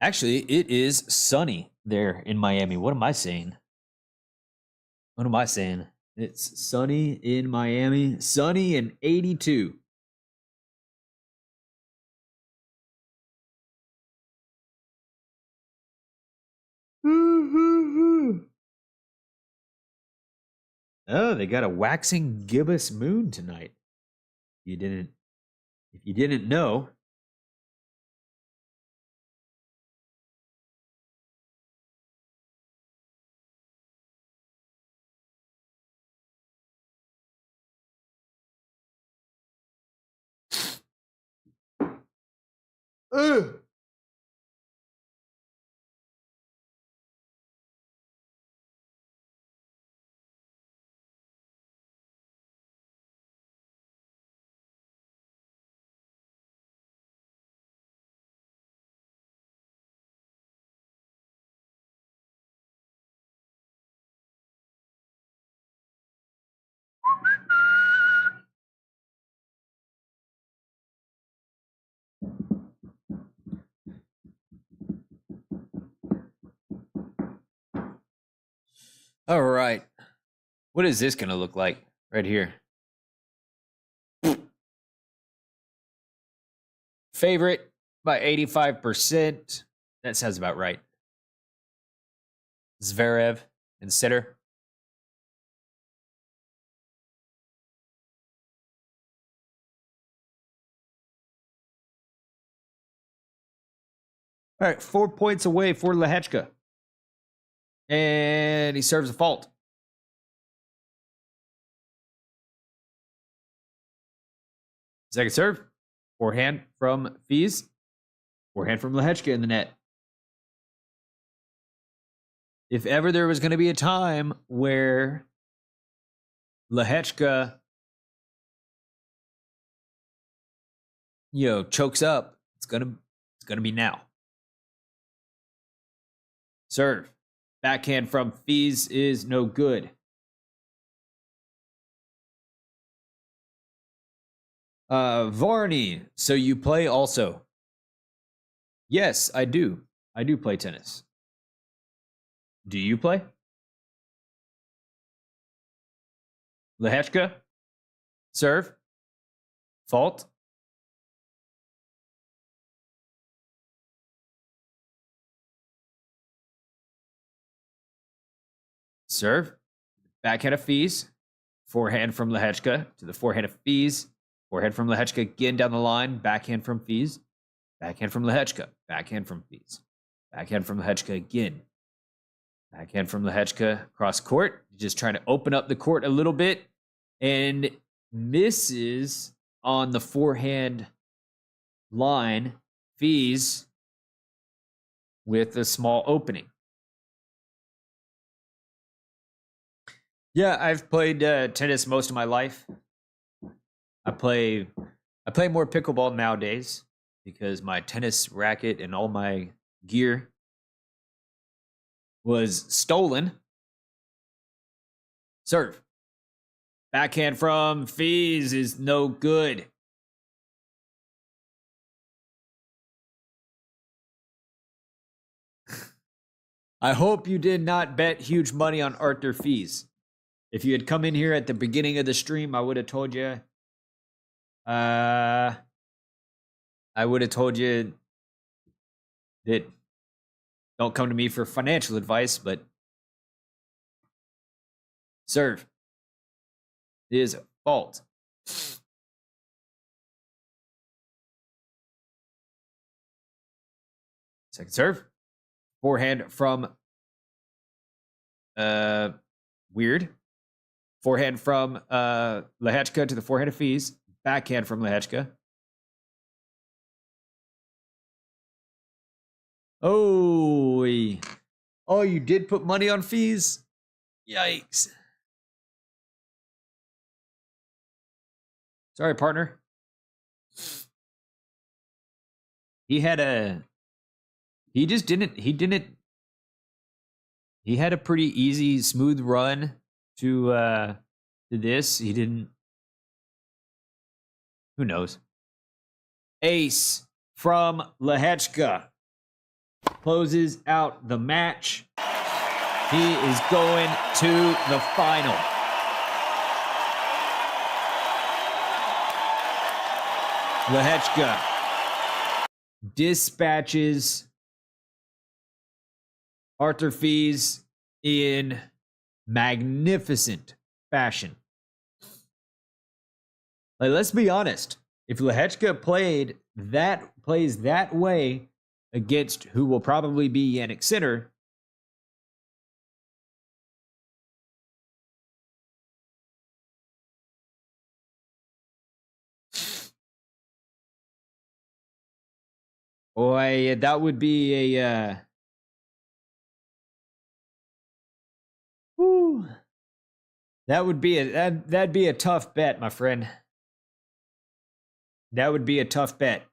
Actually, it is sunny there in Miami. What am I saying? It's sunny in Miami. Sunny and 82. Oh, they got a waxing gibbous moon tonight. If you didn't know. Ugh. All right. What is this going to look like right here? Favorite by 85%. That sounds about right. Zverev and Sitter. All right, 4 points away for Lehecka. And he serves a fault. Second serve. Forehand from Fees. Forehand from Lehecka in the net. If ever there was going to be a time where Lehecka, chokes up, it's gonna be now. Serve. Backhand from Fees is no good. Varney, so you play also? Yes, I do. I do play tennis. Do you play? Lehecka? Serve? Fault? Serve? Backhand of fees. Forehand from Lehecka to the forehand of fees. Forehand from Lehecka again down the line. Backhand from fees. Backhand from Lehecka. Backhand from fees. Backhand from Lehecka again. Backhand from Lehecka cross court. Just trying to open up the court a little bit. And misses on the forehand line. Fees with a small opening. Yeah, I've played tennis most of my life. I play more pickleball nowadays because my tennis racket and all my gear was stolen. Serve. Backhand from fees is no good. I hope you did not bet huge money on Arthur Fees. If you had come in here at the beginning of the stream, I would have told you. I would have told you that don't come to me for financial advice, but serve is a fault. Second serve. Forehand from Weird. Forehand from Lehecka to the forehand of fees. Backhand from Lehecka. Oh, you did put money on fees? Yikes. Sorry, partner. He had a he had a pretty easy, smooth run to this. He didn't. Who knows? Ace from Lehecka closes out the match. He is going to the final. Lehecka dispatches Arthur Fees in magnificent fashion. Like, let's be honest. If Lehecka plays that way against who will probably be Yannick Sinner, boy, that would be a that'd be a tough bet, my friend. That would be a tough bet.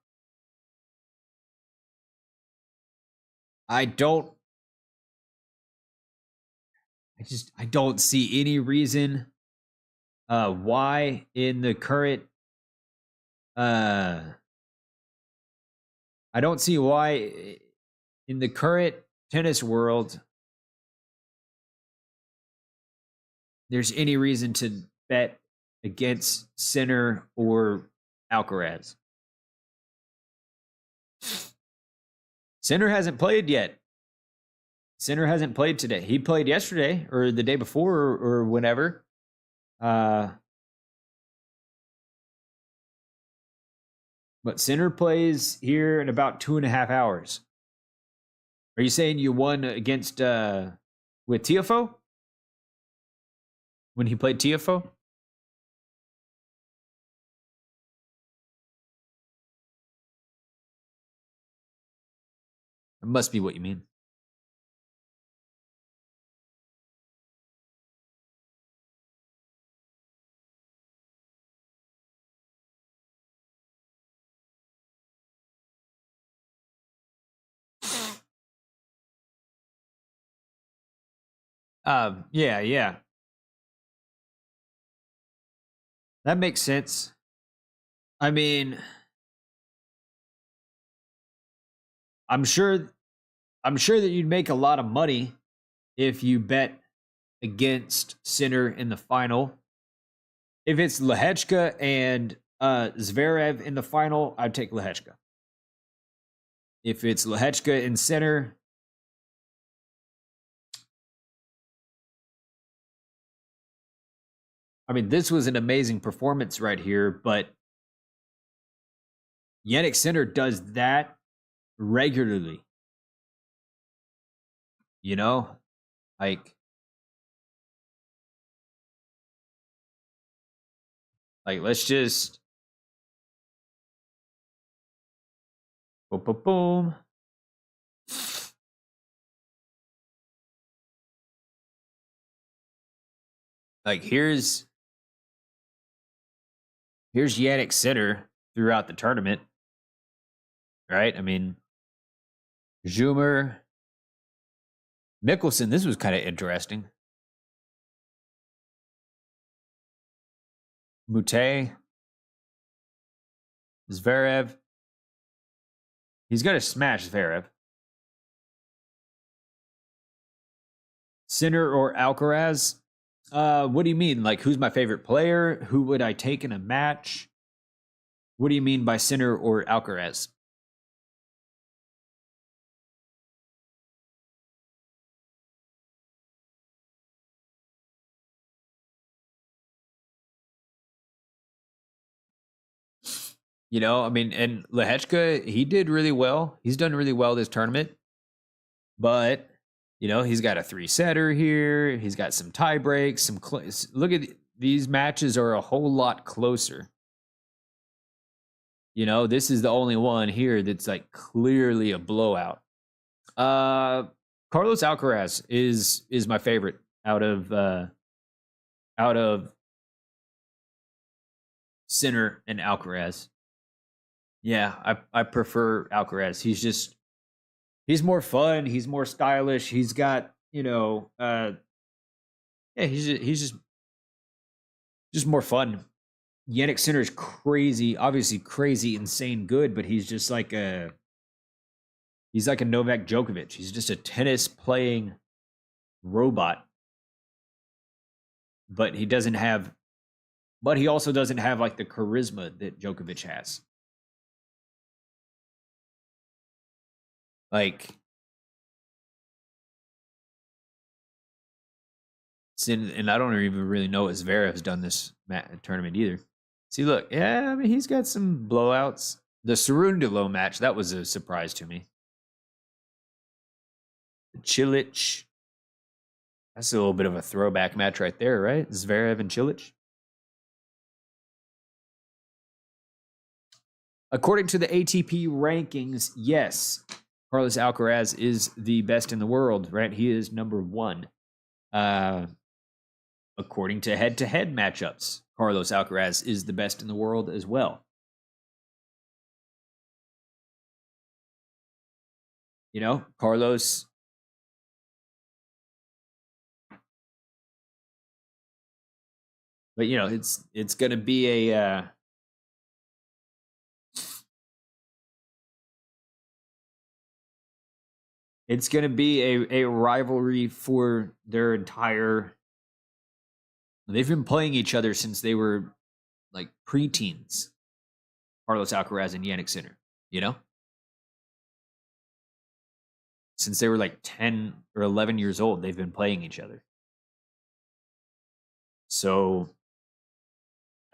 I don't see any reason why in the current I don't see why in the current tennis world there's any reason to bet against Sinner or Alcaraz. Sinner hasn't played yet. Sinner hasn't played today. He played yesterday or the day before or whenever. But Sinner plays here in about 2.5 hours. Are you saying you won against with Tiafoe? When he played Tiafoe? That must be what you mean. Yeah. That makes sense. I mean, I'm sure that you'd make a lot of money if you bet against Sinner in the final. If it's Lehecka and Zverev in the final, I'd take Lehecka. If it's Lehecka and Sinner, I mean, this was an amazing performance right here, but Jannik Sinner does that regularly. You know, like let's just boom, boom, boom. Like here's Jannik Sinner throughout the tournament, right? I mean, Zoomer, Mickelson. This was kind of interesting. Mute, Zverev. He's going to smash Zverev. Sinner or Alcaraz? What do you mean? Like, who's my favorite player? Who would I take in a match? What do you mean by Sinner or Alcaraz? You know, I mean, and Lehecka, he did really well. He's done really well this tournament. But, you know, he's got a 3-setter here. He's got some tie breaks. Look at these matches are a whole lot closer. You know, this is the only one here that's like clearly a blowout. Carlos Alcaraz is my favorite out of Sinner and Alcaraz. Yeah, I prefer Alcaraz. He's more fun. He's more stylish. He's got, you know, yeah, he's just more fun. Jannik Sinner is crazy, obviously crazy, insane good, but he's just like he's like a Novak Djokovic. He's just a tennis playing robot. But he also doesn't have like the charisma that Djokovic has. Like, and I don't even really know what Zverev's done this tournament either. See, look, yeah, I mean, he's got some blowouts. The Cerundolo match, that was a surprise to me. Cilic, that's a little bit of a throwback match right there, right? Zverev and Cilic. According to the ATP rankings, yes, Carlos Alcaraz is the best in the world, right? He is number 1. According to head-to-head matchups, Carlos Alcaraz is the best in the world as well. You know, Carlos. But you know, it's going to be a it's going to be a rivalry for their entire. They've been playing each other since they were like preteens. Carlos Alcaraz and Jannik Sinner, you know? Since they were like 10 or 11 years old, they've been playing each other. So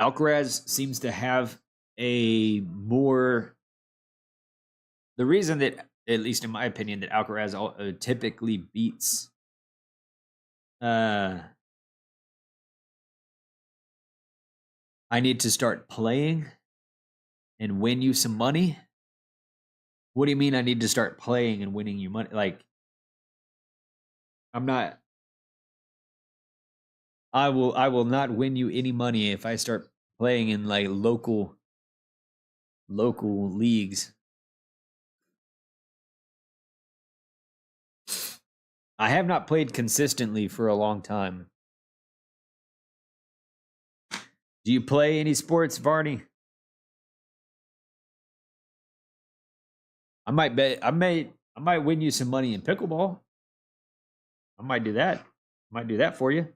Alcaraz seems to have a more. The reason that, at least in my opinion, that Alcaraz typically beats I need to start playing and win you some money. What do you mean I need to start playing and winning you money? Like, I will not win you any money if I start playing in like local leagues. I have not played consistently for a long time. Do you play any sports, Varney? I might bet. I might win you some money in pickleball. I might do that. Might do that for you.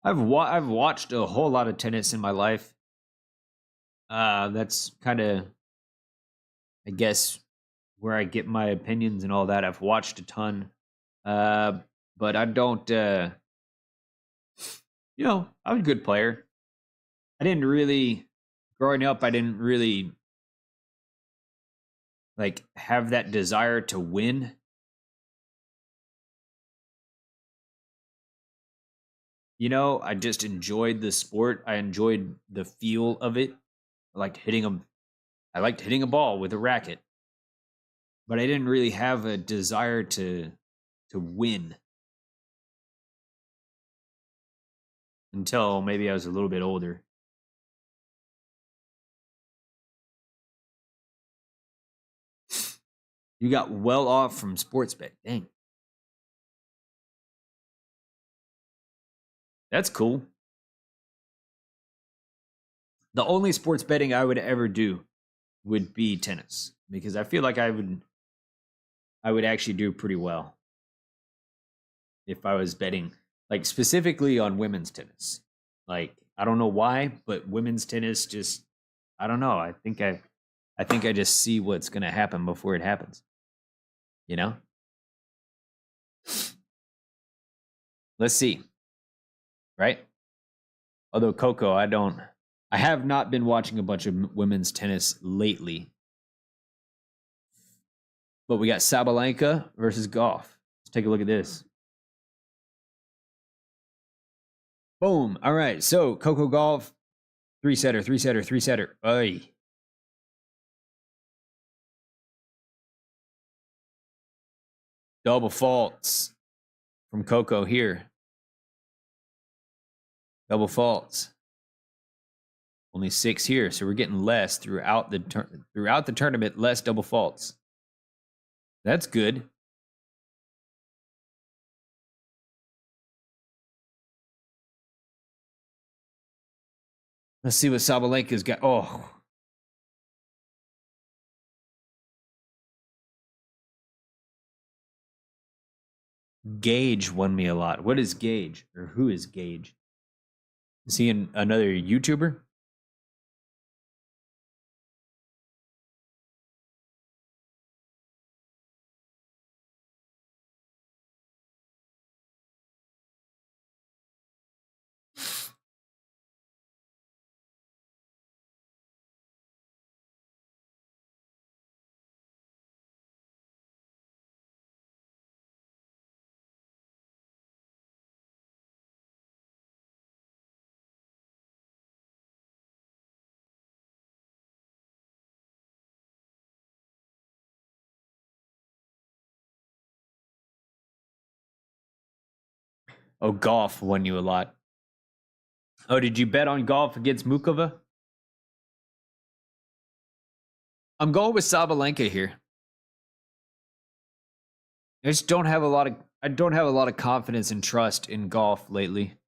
I've watched a whole lot of tennis in my life. That's kind of, I guess, where I get my opinions and all that. I've watched a ton, but I don't. I was a good player. I didn't really, growing up, I didn't really like have that desire to win. I just enjoyed the sport. I enjoyed the feel of it. I liked hitting a ball with a racket, but I didn't really have a desire to win until maybe I was a little bit older. You got well off from sports bet. Dang. That's cool. The only sports betting I would ever do would be tennis because I feel like I would actually do pretty well if I was betting, like specifically on women's tennis. Like I don't know why, but women's tennis just I don't know. I think I just see what's going to happen before it happens. Let's see. Right? Although Coco, I have not been watching a bunch of women's tennis lately. But we got Sabalenka versus Gauff. Let's take a look at this. Boom. All right. So Coco Gauff, 3-setter, 3-setter, 3-setter. Ay. Double faults from Coco here. Double faults. Only 6 here, so we're getting less throughout the tournament. Less double faults. That's good. Let's see what Sabalenka's got. Oh. Gage won me a lot. What is Gage? Or who is Gage? Is he another YouTuber? Oh, Gauff won you a lot. Oh, did you bet on Gauff against Mukova? I'm going with Sabalenka here. I don't have a lot of confidence and trust in Gauff lately.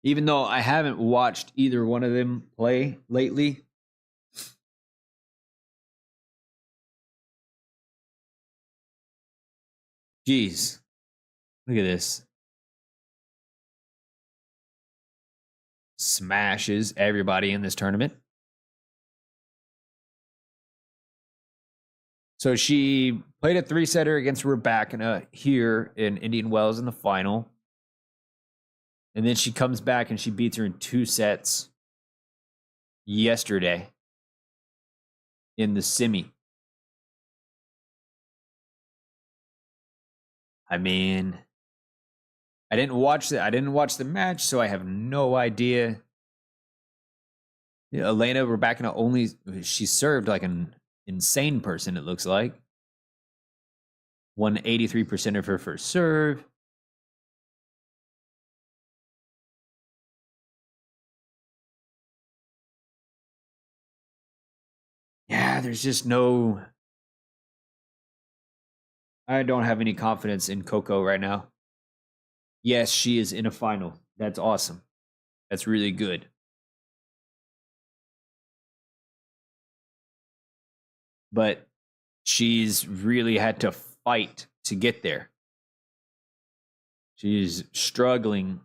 Even though I haven't watched either one of them play lately. Jeez. Look at this. Smashes everybody in this tournament. So she played a 3-setter against Rebecca here in Indian Wells in the final. And then she comes back and she beats her in 2 sets yesterday in the semi. I mean, I didn't watch the match, so I have no idea. Elena Rybakina she served like an insane person, it looks like. won 83% of her first serve. Yeah, there's just no... I don't have any confidence in Coco right now. Yes, she is in a final. That's awesome. That's really good. But she's really had to fight to get there. She's struggling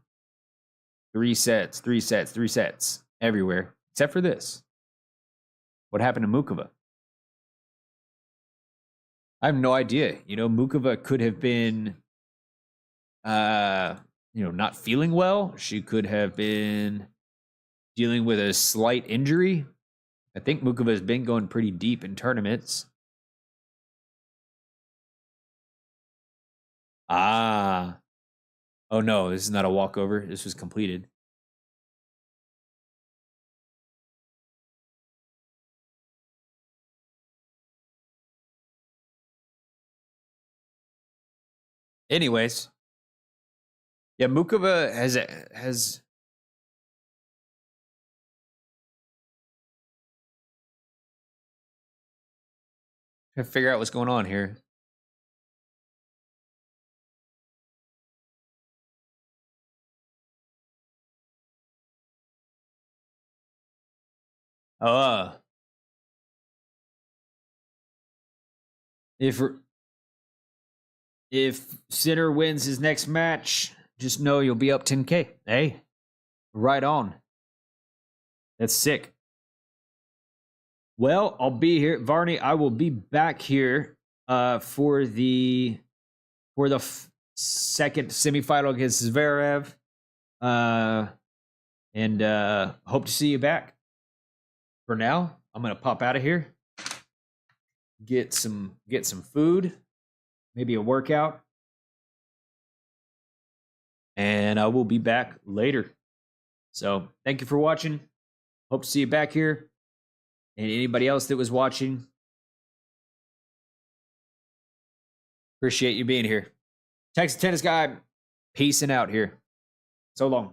3 sets, 3 sets, 3 sets everywhere, except for this. What happened to Mukova? I have no idea. You know, Mukova could have been, not feeling well. She could have been dealing with a slight injury. I think Mukova has been going pretty deep in tournaments. Ah. Oh, no, this is not a walkover. This was completed. Anyways. Yeah, Mukova has trying to figure out what's going on here. If Sinner wins his next match, just know you'll be up 10K. Hey, right on. That's sick. Well, I'll be here, Varney. I will be back here for the second semifinal against Zverev, and hope to see you back. For now, I'm gonna pop out of here, get some food, maybe a workout, and I will be back later. So thank you for watching. Hope to see you back here. And anybody else that was watching, appreciate you being here. Texas Tennis Guy, peacing out here. So long.